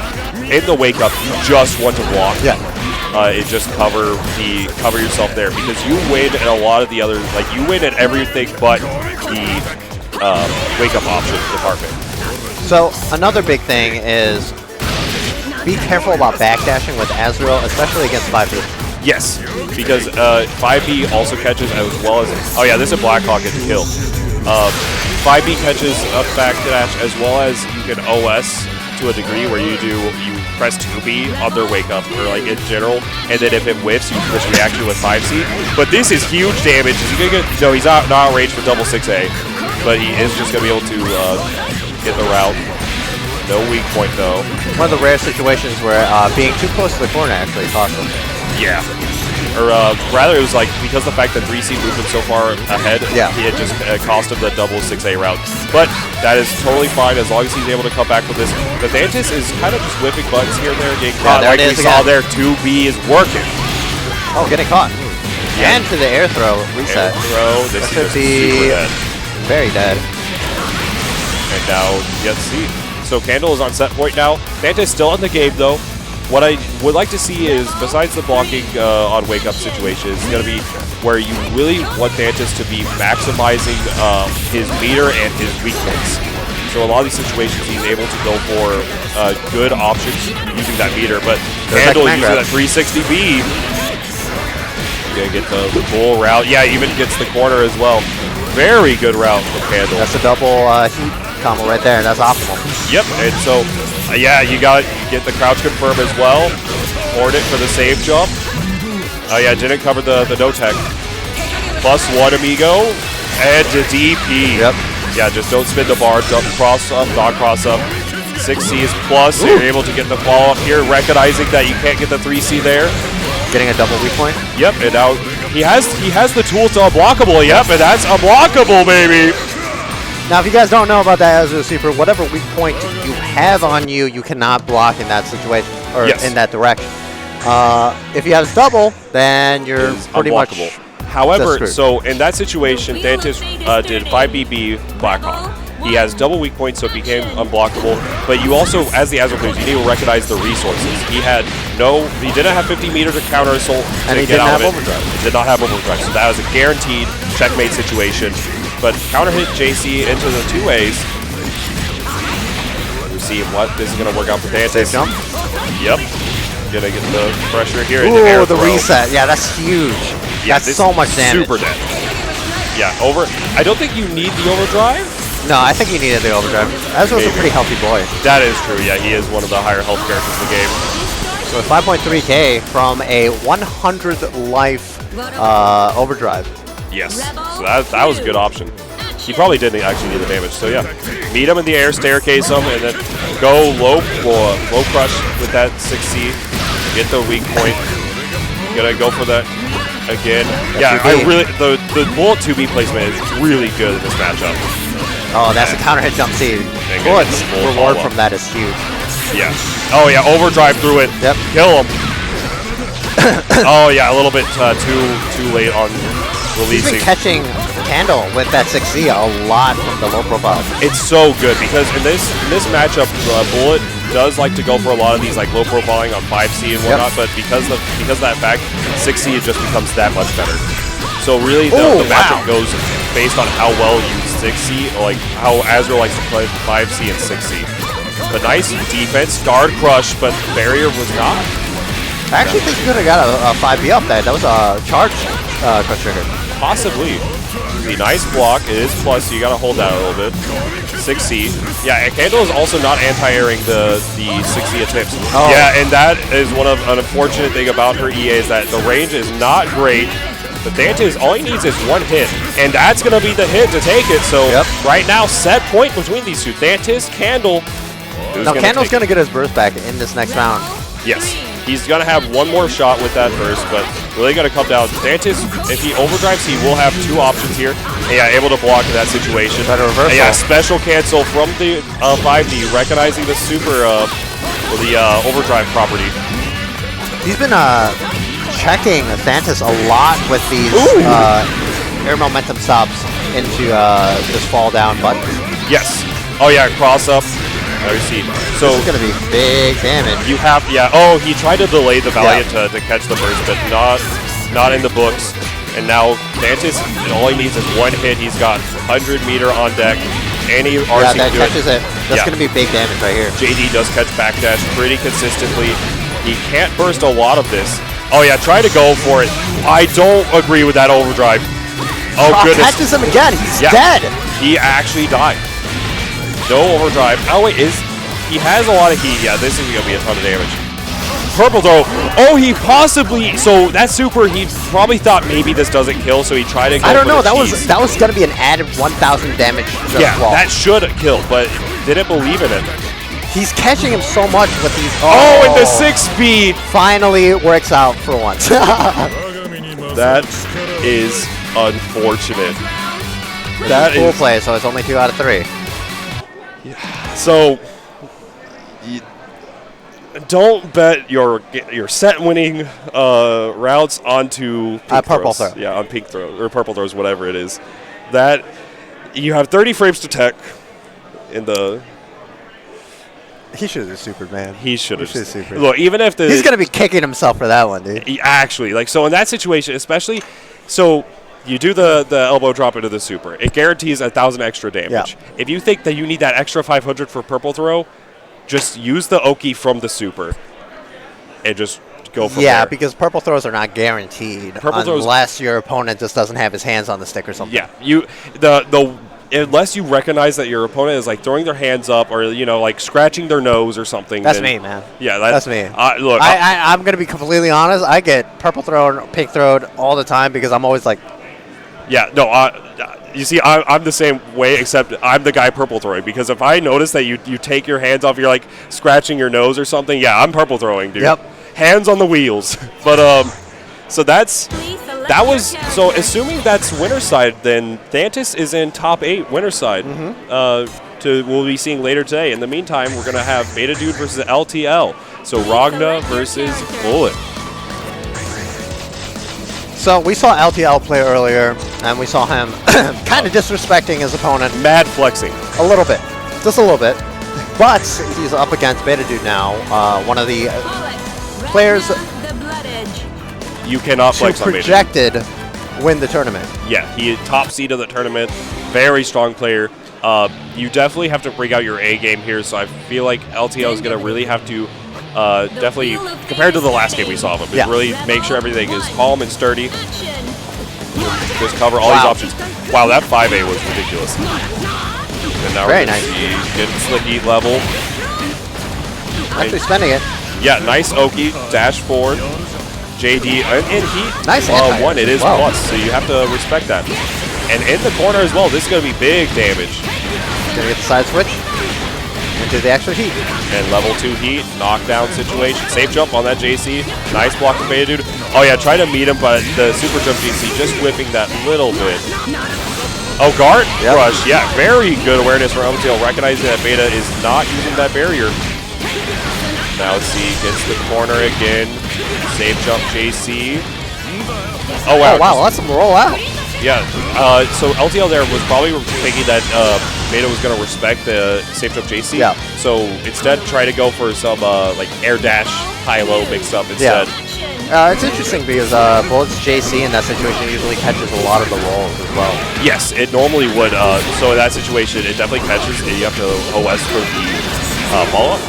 in the wake up, you just want to block. Yeah. It just cover yourself there, because you win in a lot of the other, like you win at everything but the wake up option department. So another big thing is be careful about backdashing with Azrael, especially against 5B. Yes, because 5B also catches as well as, oh yeah, this is Blackhawk gets killed. 5B catches a backdash as well as you can OS to a degree where you press 2B on their wake up, or like in general, and then if it whiffs, you push reaction with 5C. But this is huge damage. Is he gonna get? No, he's not in range for double 6A, but he is just gonna be able to get the route. No weak point though. One of the rare situations where being too close to the corner actually cost him. Yeah. Or rather, it was like because the fact that 3C moved him so far ahead, he had just cost him the double 6A route. But that is totally fine as long as he's able to come back with this. The Santis is kind of just whipping buttons here and there, getting caught. Like we saw there, 2B is working. Oh, getting caught. Yeah. And to the air throw reset. Air throw. This could be very dead. And now, let's see. So Candle is on set point now. Santis still in the game though. What I would like to see is, besides the blocking on wake-up situations, it's going to be where you really want Santis to be maximizing his meter and his weak points. So a lot of these situations, he's able to go for good options using that meter, but Candle using that 360B. Going to get the full route. Yeah, even gets the corner as well. Very good route from Candle. That's a double heat combo right there, and that's optimal. Yep, and so... yeah, you get the crouch confirm as well. Hornet for the save jump. Oh yeah, didn't cover the no tech. +1 amigo and the DP. Yep. Yeah, just don't spin the bar. Jump cross up, dog cross up. 6C is plus, so you're able to get the follow up here, recognizing that you can't get the 3C there. Getting a double weak point. Yep, and now he has the tools to unblockable. Yep, and that's unblockable, baby. Now, if you guys don't know about that Azrael Super, whatever weak point you have on you, you cannot block in that situation, or in that direction. If you have double, then you're pretty much However, so in that situation, Santis did 5BB Blackhawk. He has double weak points, so it became unblockable. But you also, as the Azrael players, you need to recognize the resources. He didn't have 50 meters of counter assault, and he didn't have overdrive. He did not have overdrive, so that was a guaranteed checkmate situation. but counter hit JC into the 2-ways. We'll see what this is going to work out for Santis. Safe jump. Yep. Gonna get the pressure here. Ooh, the reset. Yeah, that's huge. Yeah, that's so much damage. Super damage. Yeah, I don't think you need the overdrive. No, I think he needed the overdrive. Ezra's a pretty healthy boy. That is true. Yeah, he is one of the higher health characters in the game. So 5.3K from a 100 life overdrive. Yes. So that was a good option. He probably didn't actually need the damage. So yeah, meet him in the air, staircase him, and then go low crush with that 6C. Get the weak point. Gonna go for that again. Yeah, I really the bullet 2B placement is really good in this matchup. Oh, that's a counter hit jump C. Bullet's reward from that is huge. Yeah. Oh yeah, overdrive through it. Yep. Kill him. Oh yeah, a little bit too late on releasing. He's been catching Candle with that 6C a lot from the low profile. It's so good because in this matchup, Bullet does like to go for a lot of these like low profiling on 5C and whatnot, but because of that fact, 6C it just becomes that much better. So really, the matchup goes based on how well you use 6C, like how Azra likes to play 5C and 6C. But nice defense, guard crush, but barrier was not. I actually think you could have got a 5B up there. That was a charge crush trigger. Possibly. The nice block is plus, so you gotta hold that a little bit. 6C. Yeah, and Candle is also not anti-airing the 6C attempts. Oh. Yeah, and that is one of an unfortunate thing about her EA is that the range is not great. But Santis, all he needs is one hit, and that's gonna be the hit to take it. So right now, set point between these two. Santis, Candle. Now Candle's gonna get his burst back in this next round. Yes. He's going to have one more shot with that burst, but really going to come down. Santis, if he overdrives, he will have two options here. And yeah, able to block in that situation. Better reversal. And yeah, special cancel from the 5D, recognizing the super, or the overdrive property. He's been checking Santis a lot with these air momentum stops into this fall down button. Yes. Oh yeah, cross up. See. So this is going to be big damage. You have, oh, he tried to delay the Valiant to catch the burst, but not in the books. And now Santis, all he needs is one hit. He's got 100 meter on deck. Any RC that catches it. That's going to be big damage right here. JD does catch backdash pretty consistently. He can't burst a lot of this. Oh yeah, try to go for it. I don't agree with that overdrive. Oh goodness. Catches him again. He's dead. He actually died. No overdrive. Oh wait, he has a lot of heat. Yeah, this is gonna be a ton of damage. Purple throw. Oh, he possibly. So that super, he probably thought maybe this doesn't kill, so he tried to go. I don't know. That was gonna be an added 1,000 damage. That should kill, but didn't believe in it. He's catching him so much with these. Oh, and the 6 speed finally works out for once. That is unfortunate. That is full play, so it's only 2 out of 3. So, don't bet your set winning routes onto pink purple throws. throw. Yeah, on pink throws or purple throws, whatever it is. That you have 30 frames to tech in the. He should have supered, man. He should have supered. Look, even if he's gonna be kicking himself for that one, dude. Actually, like so in that situation, especially so. You do the elbow drop into the super. It guarantees 1,000 extra damage. Yeah. If you think that you need that extra 500 for purple throw, just use the Oki from the super and just go from there. Yeah, because purple throws are not guaranteed unless your opponent just doesn't have his hands on the stick or something. Yeah, unless you recognize that your opponent is like throwing their hands up or like scratching their nose or something. That's me, man. Yeah, that's me. Look, I'm gonna be completely honest. I get purple thrown, pink thrown all the time because I'm always like. Yeah, no, you see, I'm the same way, except I'm the guy purple throwing, because if I notice that you take your hands off, you're like scratching your nose or something, yeah, I'm purple throwing, dude. Yep. Hands on the wheels. But, so so assuming that's winner's side, then Santis is in top 8 winner's side. We'll be seeing later today. In the meantime, we're going to have Beta Dude versus LTL. So Ragna versus Bullet. So we saw LTL play earlier, and we saw him kind of disrespecting his opponent. Mad flexing. A little bit. Just a little bit. But he's up against Beta Dude now, one of the players you cannot flex on Beta projected win the tournament. Yeah, he top seed of the tournament. Very strong player. You definitely have to bring out your A game here, so I feel like LTL is going to really have to definitely, compared to the last game we saw of him, is really make sure everything is calm and sturdy. Just cover all these options. Wow, that 5A was ridiculous. And now Very we're nice. getting to the heat level. Actually spending it. Yeah, nice Oki, dash forward. JD, and heat. Nice one, it is plus, so you have to respect that. And in the corner as well, this is going to be big damage. Gonna get the side switch into the extra heat. And level 2 heat, knockdown situation. Safe jump on that JC. Nice block from Beta Dude. Oh yeah, try to meet him, but the super jump JC just whipping that little bit. Oh, guard rush. Yeah, very good awareness from LTL, recognizing that Beta is not using that barrier. Now C gets the corner again. Safe jump JC. Oh wow. Oh wow, that's some roll out. Yeah, so LTL there was probably thinking that Beta was going to respect the safe jump JC. Yeah. So instead, try to go for some like air dash, high-low mixed up instead. Yeah. It's interesting because Bullet's JC in that situation usually catches a lot of the rolls as well. Yes, it normally would. So in that situation, it definitely catches. You have to OS for the follow-up,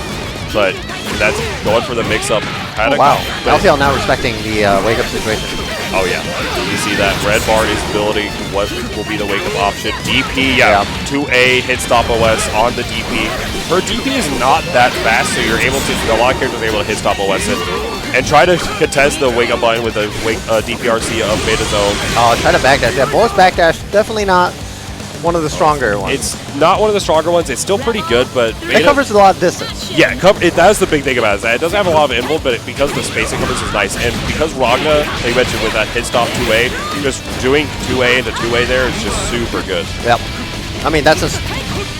but that's going for the mix-up. Oh, wow. LTL now respecting the wake-up situation. Oh yeah, you see that red bar is building what will be the wake-up option. DP, 2A hit stop OS on the DP. Her DP is not that fast, so you're able to, a lot of characters are able to hit stop OS it and try to contest the wake-up button with a DPRC of Beta Zone. Oh, try to backdash. Yeah, Bullet's backdash, definitely not one of the stronger ones. It's not one of the stronger ones. It's still pretty good, but Beta, it covers a lot of distance. Yeah, that's the big thing about it. Is that it doesn't have a lot of input, but because the space it covers is nice, and because Ragna, like you mentioned with that hit stop 2A, just doing 2A into 2A there is just super good. Yep. I mean, that's just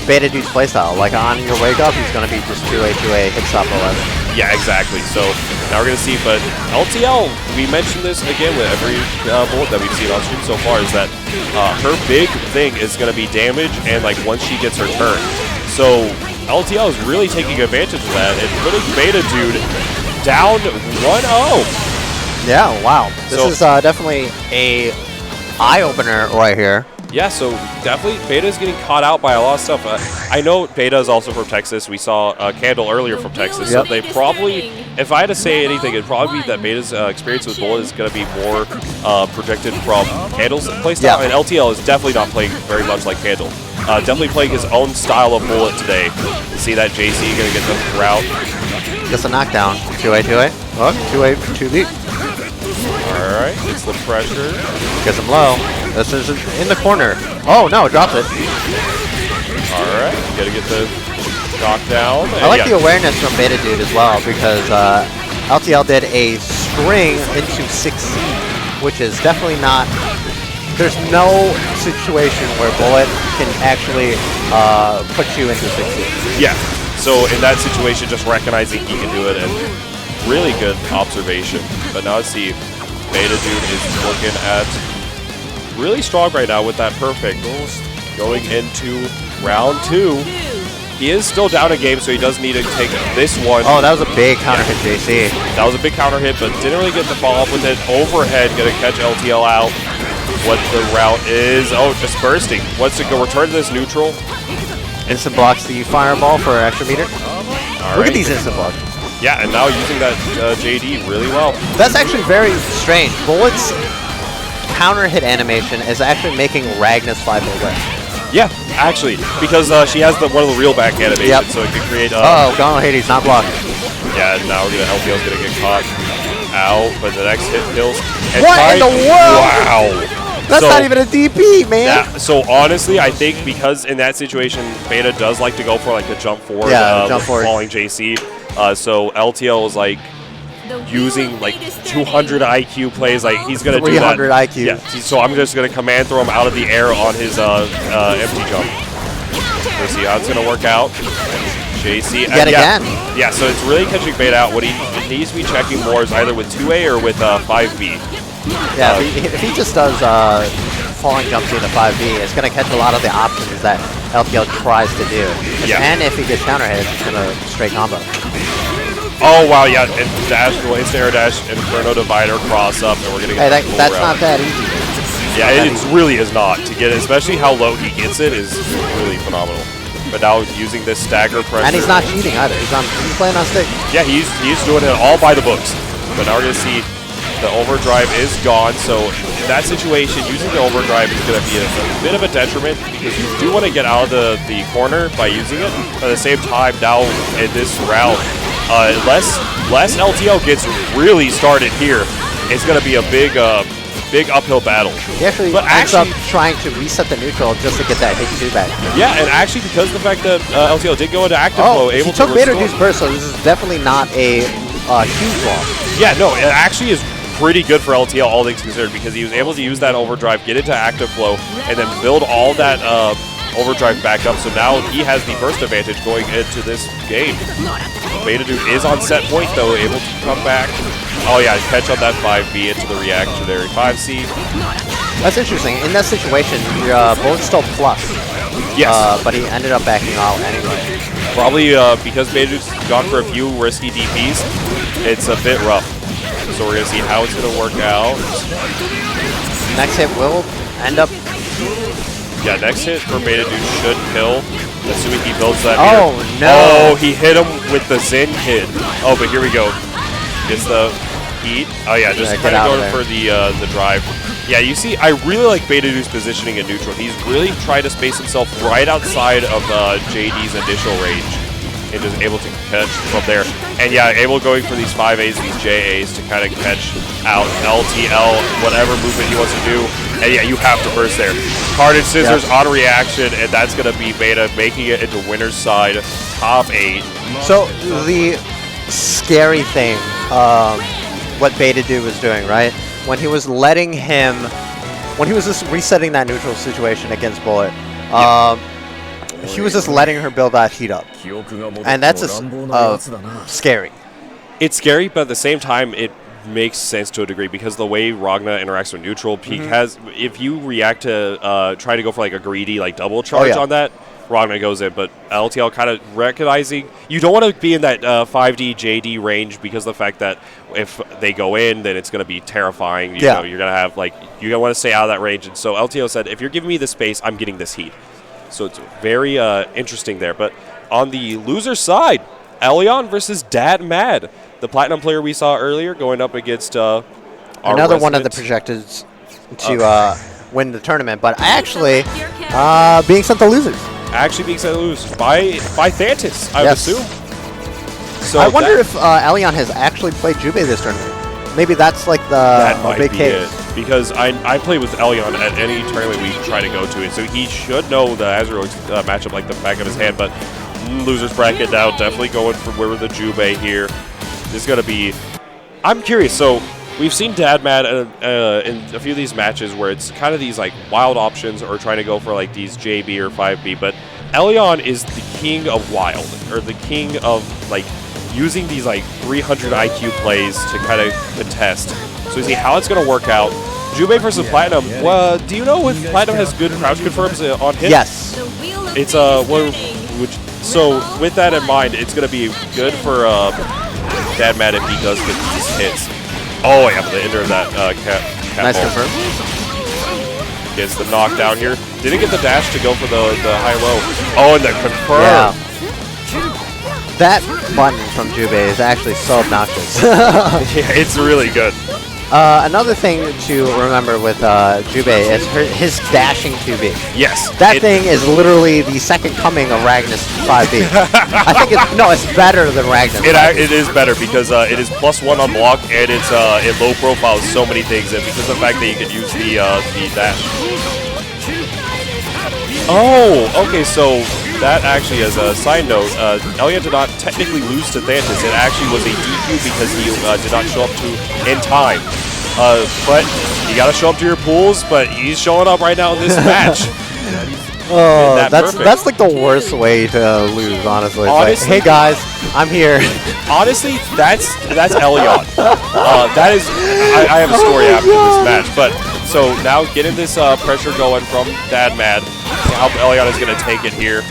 Beta Dude's playstyle. Like on your wake up, he's going to be just 2A, 2A, hit stop 11. Yeah, exactly. So now we're going to see, but LTL, we mentioned this again with every bullet that we've seen on stream so far, is that her big thing is going to be damage and like once she gets her turn. So LTL is really taking advantage of that and putting Beta Dude down 1-0. Yeah, wow. This is definitely a eye-opener right here. Yeah, so definitely Beta's getting caught out by a lot of stuff. I know Beta is also from Texas. We saw Candle earlier from Texas. So they probably, if I had to say anything, it'd probably be that Beta's experience with Bullet is going to be more projected from Candle's playstyle. And LTL is definitely not playing very much like Candle. Definitely playing his own style of Bullet today. See that JC going to get the route. Just a knockdown. 2A, 2A. Oh, 2A, 2B. Alright, it's the pressure. Gets him low. This is in the corner. Oh no, drops it. Alright, gotta get the knockdown. I like the awareness from Beta Dude as well because LTL did a string into 6C, which is definitely not. There's no situation where Bullet can actually put you into 6C. Yeah, so in that situation, just recognizing he can do it and really good observation. But now let's see. Beta Dude is looking at really strong right now with that perfect. Going into round 2. He is still down a game, so he does need to take this one. Oh, that was a big counter hit, JC. That was a big counter hit, but didn't really get the follow up with it. Overhead, gonna catch LTL out. What the route is? Oh, just bursting. What's it go? Return to this neutral. Instant blocks the fireball for extra meter. Look at these instant blocks. Yeah, and now using that JD really well. That's actually very strange. Bullet's counter hit animation is actually making Ragna's 5 away. Yeah, actually, because she has one of the real back animations, so it can create. Oh, Gonal Hades not blocked. Yeah, now LTL's gonna get caught out, but the next hit kills. What in the world? Wow. That's not even a DP, man. So honestly, I think because in that situation, Beta does like to go for like a jump forward, jump forward. falling JC. So LTL is like using like 200 IQ plays. Like he's gonna do that. 300 IQ. Yeah. So I'm just gonna command throw him out of the air on his empty jump. We'll see how it's gonna work out. JC again. Yeah. So it's really catching Beta out. What he needs to be checking more is either with 2A or with 5B. Yeah. If he just does falling jumps into 5B, it's gonna catch a lot of the options that LTL tries to do. And if he gets counter hit, it's gonna straight combo. Oh wow, yeah, and dash, instant air dash, Inferno Divider cross up, and we're gonna get that's not that easy. Yeah, it really is not. To get it, especially how low he gets it, is really phenomenal. But now using this stagger pressure. And he's not cheating either. He's playing on stick. Yeah, he's doing it all by the books. But now we're going to see the overdrive is gone. So in that situation, using the overdrive is going to be a bit of a detriment because you do want to get out of the corner by using it. But at the same time, now in this round, less LTL gets really started here. It's going to be a big uphill battle. He actually ends up trying to reset the neutral just to get that hit 2 back. Yeah, and actually because the fact that LTL did go into active flow, able to took Betadude's burst, so this is definitely not a huge wall. Yeah, no, it actually is pretty good for LTL, all things considered, because he was able to use that overdrive, get into active flow, and then build all that overdrive back up. So now he has the burst advantage going into this game. Betadude is on set point though, able to come back. Oh yeah, catch on that 5B into the reactionary 5C. That's interesting. In that situation, you're both still plus. Yes. But he ended up backing out anyway. Probably because Betadude's gone for a few risky DPs, it's a bit rough. So we're going to see how it's going to work out. Next hit will end up... Yeah, next hit for Betadude should kill, assuming he builds that Oh, meter. no. Oh, he hit him with the Zen kid. Oh, but here we go. Gets the heat. Oh, yeah, just kind of going for the drive. Yeah, you see, I really like Betadude's positioning in neutral. He's really trying to space himself right outside of JD's initial range and just able to catch from there. And yeah, able going for these 5As, these JAs to kind of catch out LTL, whatever movement he wants to do. And yeah, you have to burst there. Carnage Scissors on reaction, and that's going to be Beta making it into winner's side, top 8. So the scary thing, what Betadude was doing, right? When he was letting him, when he was just resetting that neutral situation against Bullet, he was just letting her build that heat up. And that's just scary. It's scary, but at the same time, it makes sense to a degree because the way Ragna interacts with neutral, Peak has, if you react to try to go for like a greedy like double charge on that, Ragna goes in, but LTL kind of recognizing you don't want to be in that 5D JD range because of the fact that if they go in, then it's going to be terrifying. You know, you're going to have like you want to stay out of that range, and so LTL said, if you're giving me the space, I'm getting this heat. So it's very interesting there. But on the loser side, Elian versus Dad Mad, the Platinum player we saw earlier, going up against another one of the projected to win the tournament, but actually being sent to losers. Actually being sent to losers by Santis, I would assume. So I wonder if Elian has actually played Jube this tournament. Maybe that's like the big case. Because I play with Elian at any tournament we try to go to, and so he should know the Azrael matchup like the back of his hand, but losers bracket now, definitely going for where the Jube here. This is going to be... I'm curious, so we've seen Dad Mad in a few of these matches where it's kind of these like wild options or trying to go for like these JB or 5B, but Elian is the king of wild, or the king of like using these like 300 IQ plays to kind of contest. So we see how it's going to work out. Jube versus Platinum. Well, do you know if Platinum has good crouch confirms on hit? Yes. It's so with that in mind, it's going to be good for Dad Mad if he does get these hits. Oh yeah, the ender of that cat nice ball. confirm. Gets the knockdown here. Didn't get the dash to go for the high-low. Oh, and the confirm. Yeah. That button from Jube is actually so obnoxious. Yeah, it's really good. Another thing to remember with Jube is his dashing 2B. Yes. That thing is literally the second coming of Ragnus 5B. I think it's better than Ragnus. It is better because it is +1 on block, and it's it low profiles so many things, and because of the fact that you can use the dash. Oh, okay, so that actually, as a side note, Elian did not technically lose to Santis. It actually was a DQ because he did not show up in time. But you got to show up to your pools, but he's showing up right now in this match. That's like the worst way to lose, honestly. Like, hey guys, I'm here. Honestly, that's Elian. That is, I have a story after this match, but so now getting this pressure going from Dad Mad. How Elian is going to take it here.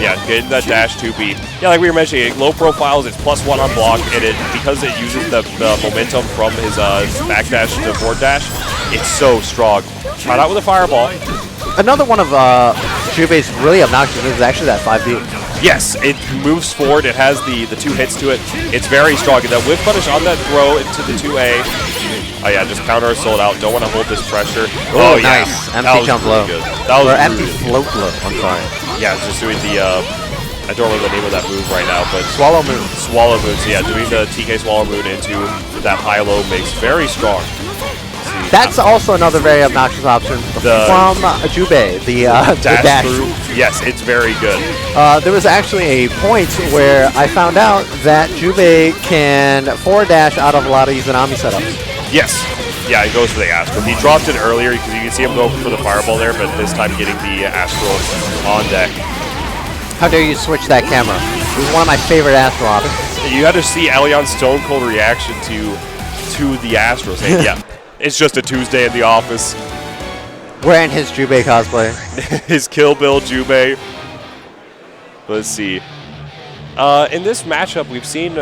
Yeah, getting that dash 2B. Yeah, like we were mentioning, low profiles, it's +1 on block, and because it uses the momentum from his backdash to forward dash, it's so strong. Try it out with a fireball. Another one of Jube's really obnoxious moves is actually that 5B. Yes, it moves forward. It has the 2 hits to it. It's very strong. And that whip punish on that throw into the 2A. Oh yeah, just counter sold out. Don't want to hold this pressure. Oh, nice. Yeah. Empty jump low. Good. That was empty float low. I'm sorry. Yeah, just doing the I don't remember the name of that move right now, but Swallow Moon. Swallow Moon. So yeah, doing the TK Swallow Moon into that high-low makes very strong. That's also another very obnoxious option from Jube, the dash. Through. Yes, it's very good. There was actually a point where I found out that Jube can forward dash out of a lot of Izanami setups. Yes. Yeah, he goes for the Astral. He dropped it earlier because you can see him go for the Fireball there, but this time getting the Astral on deck. How dare you switch that camera? It was one of my favorite Astral options. You had to see Elian's stone cold reaction to the Astral saying, yeah. It's just a Tuesday in the office. Wearing his Jube cosplay. His Kill Bill Jube. Let's see. In this matchup, we've seen...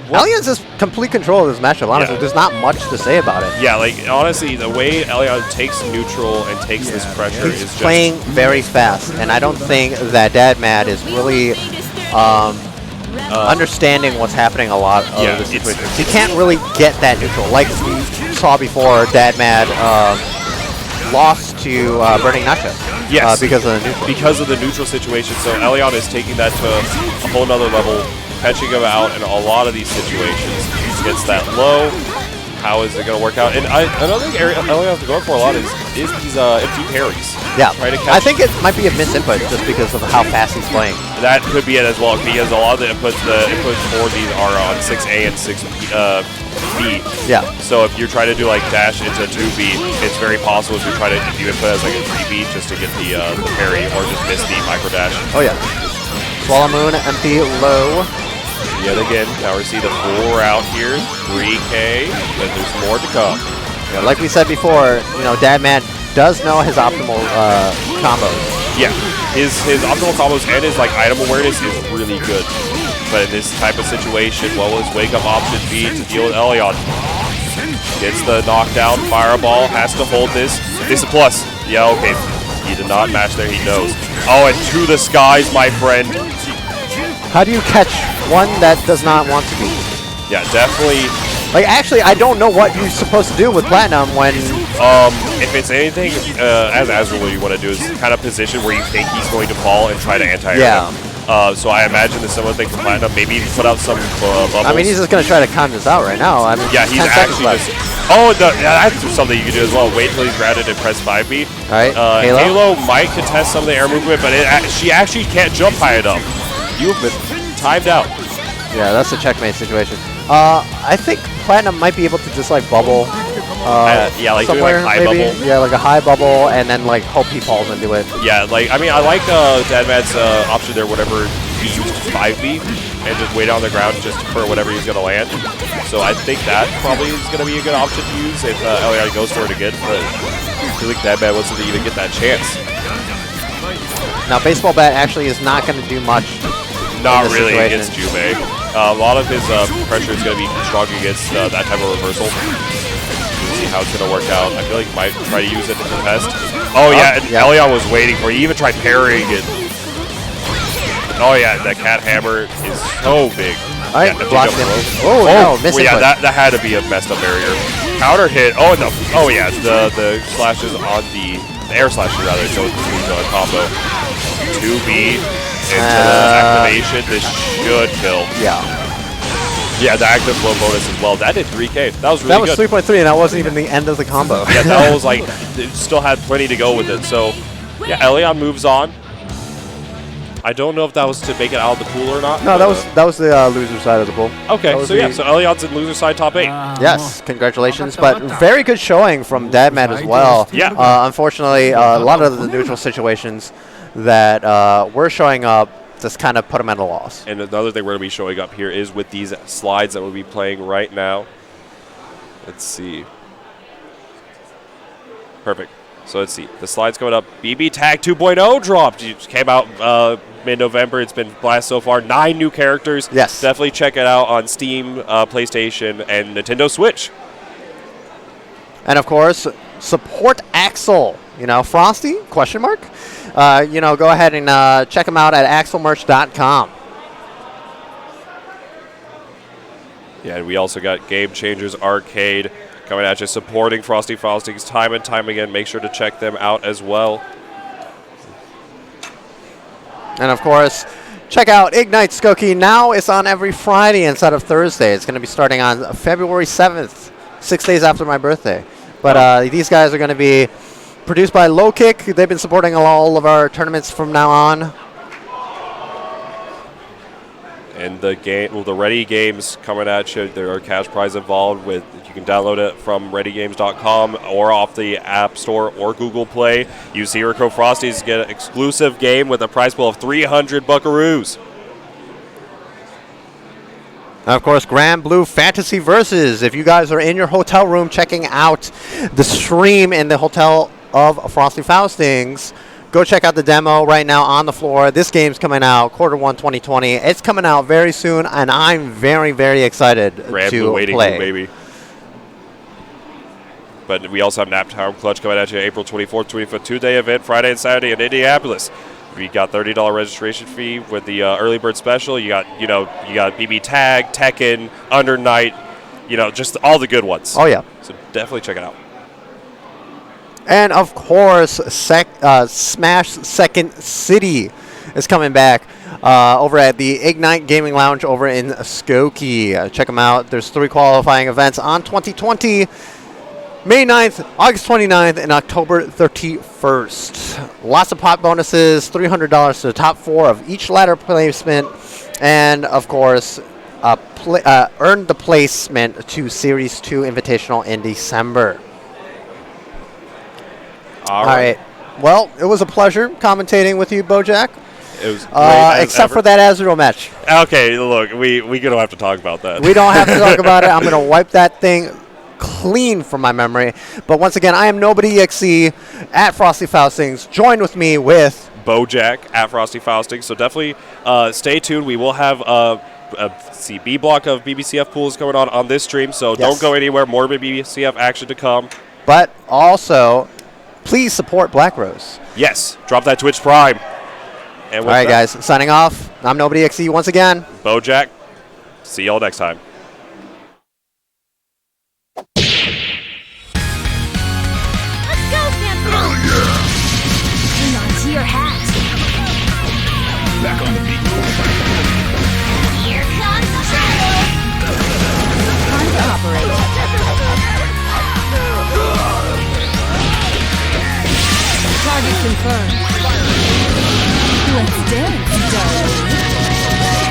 Elian's just complete control of this matchup, honestly. Yeah. There's not much to say about it. Yeah, like, honestly, the way Elian takes neutral and takes this pressure is just... playing very fast, and I don't think that Mad is really... understanding what's happening a lot of the situations. He can't really get that neutral. Like we saw before, Mad lost to Burning Nachos. Yes. Because of the neutral. Because of the neutral situation. So Elian is taking that to a whole nother level, catching him out in a lot of these situations. He gets that low. How is it going to work out? And another thing Elian has to go for a lot is these empty parries. Yeah, I think it might be a misinput just because of how fast he's playing. That could be it as well, because a lot of the inputs for these are on 6A and 6B. Yeah. So if you're trying to do like dash into 2B, it's very possible if you input as like a 3B just to get the parry or just miss the micro dash. Oh yeah. Swallow Moon, empty low. Yet again, now we see the full route here, 3K, but there's more to come. Yeah, like we said before, you know, Mad does know his optimal combos. Yeah, his optimal combos and his like item awareness is really good. But in this type of situation, what will his wake up option be to deal with Elian? Gets the knockdown, fireball, has to hold this. This is a plus. Yeah, okay. He did not match there, he knows. Oh, and to the skies, my friend. How do you catch one that does not want to be? Yeah, definitely. Like, actually, I don't know what you're supposed to do with Platinum when... if it's anything, as Azrael, what you want to do is kind of position where you think he's going to fall and try to anti-air him. So I imagine the similar thing for Platinum. Maybe put out some bubbles. I mean, he's just going to try to con this out right now. I mean, yeah, he's actually just... Oh, no, yeah, that's something you can do as well. Wait till he's grounded and press 5B. All right, Halo might contest some of the air movement, but she actually can't jump high enough. You've been timed out. Yeah, that's a checkmate situation. I think Platinum might be able to just like bubble. Yeah, like doing like high maybe. bubble. Yeah, like a high bubble, and then like hope he falls into it. Yeah, like I mean, I like Dadmad's option there. Whatever he used 5B and just wait on the ground just for whatever he's gonna land. So I think that probably is gonna be a good option to use if Elian goes for it again. But I feel like Dadmad wants to even get that chance. Now, Baseball Bat actually is not going to do much. Not really against Jube. A lot of his pressure is going to be strong against that type of reversal. We'll see how it's going to work out. I feel like he might try to use it to test. Oh, yeah, and Elian was waiting for it. He even tried parrying it. Oh, yeah, that cat hammer is so big. All right, block him. No, missing. Yeah, that had to be a messed up barrier. Counter hit. Oh, no. Oh, yeah, the slashes on the air slashes, rather, so it's a combo. 2B into the activation. This should kill. Yeah. Yeah, the active blow bonus as well. That did 3K. That was really good. That was 3.3, and that wasn't even the end of the combo. Yeah, that was like, it still had plenty to go with it. So, yeah, Elian moves on. I don't know if that was to make it out of the pool or not. No, that was the loser side of the pool. Okay, so yeah, so Elian's in loser side top 8. Yes, congratulations, but very good showing from Dadmad as well. Yeah. Unfortunately, a lot of the neutral situations that were showing up just kind of put him at a loss. And another thing we're going to be showing up here is with these slides that we'll be playing right now. Let's see. Perfect. So let's see. The slide's coming up. BB Tag 2.0 dropped. It came out mid-November. It's been a blast so far. 9 new characters. Yes. Definitely check it out on Steam, PlayStation, and Nintendo Switch. And of course, support Axel. Frosty? Question mark. Go ahead and check them out at axelmerch.com. Yeah, we also got Game Changers Arcade coming at you, supporting Frosty Faustings time and time again. Make sure to check them out as well. And of course, check out Ignite Skokie. Now it's on every Friday instead of Thursday. It's going to be starting on February 7th, 6 days after my birthday. But these guys are going to be produced by Low Kick. They've been supporting all of our tournaments from now on. And the Ready Games coming at you. There are cash prize involved with. You can download it from ReadyGames.com or off the App Store or Google Play. Use Hero Code Frosties to get an exclusive game with a prize pool of 300 buckaroos. And of course, Grand Blue Fantasy Versus. If you guys are in your hotel room checking out the stream in the hotel of Frosty Faustings, go check out the demo right now on the floor. This game's coming out Q1 2020. It's coming out very soon, and I'm very, very excited Grand to Blue waiting play. room, baby. But we also have Naptown Clutch coming at you April 24th, 25th, 2-day event, Friday and Saturday in Indianapolis. We got $30 registration fee with the early bird special. You got BB Tag, Tekken, Under Night, just all the good ones. Oh yeah. So definitely check it out. And of course, Smash Second City is coming back over at the Ignite Gaming Lounge over in Skokie. Check them out. There's 3 qualifying events on 2020. May 9th, August 29th, and October 31st. Lots of pot bonuses, $300 to the top 4 of each ladder placement, and of course, earn the placement to Series 2 Invitational in December. All right. Well, it was a pleasure commentating with you, Bojack. It was great except for that Azrael match. Okay, look, we don't have to talk about that. We don't have to talk about it. I'm going to wipe that thing clean from my memory. But once again, I am Nobody.exe at Frosty Faustings. Join with me with Bojack at Frosty Faustings. So definitely stay tuned. We will have a B block of BBCF pools going on this stream. So don't go anywhere. More BBCF action to come. But also, please support Blackrose. Yes, drop that Twitch Prime. And all right, guys, signing off. I'm Nobody.exe once again. Bojack. See y'all next time. Your hat. Back on the beat. Here comes trouble. Time to operate. Target confirmed. Let's dance, darling.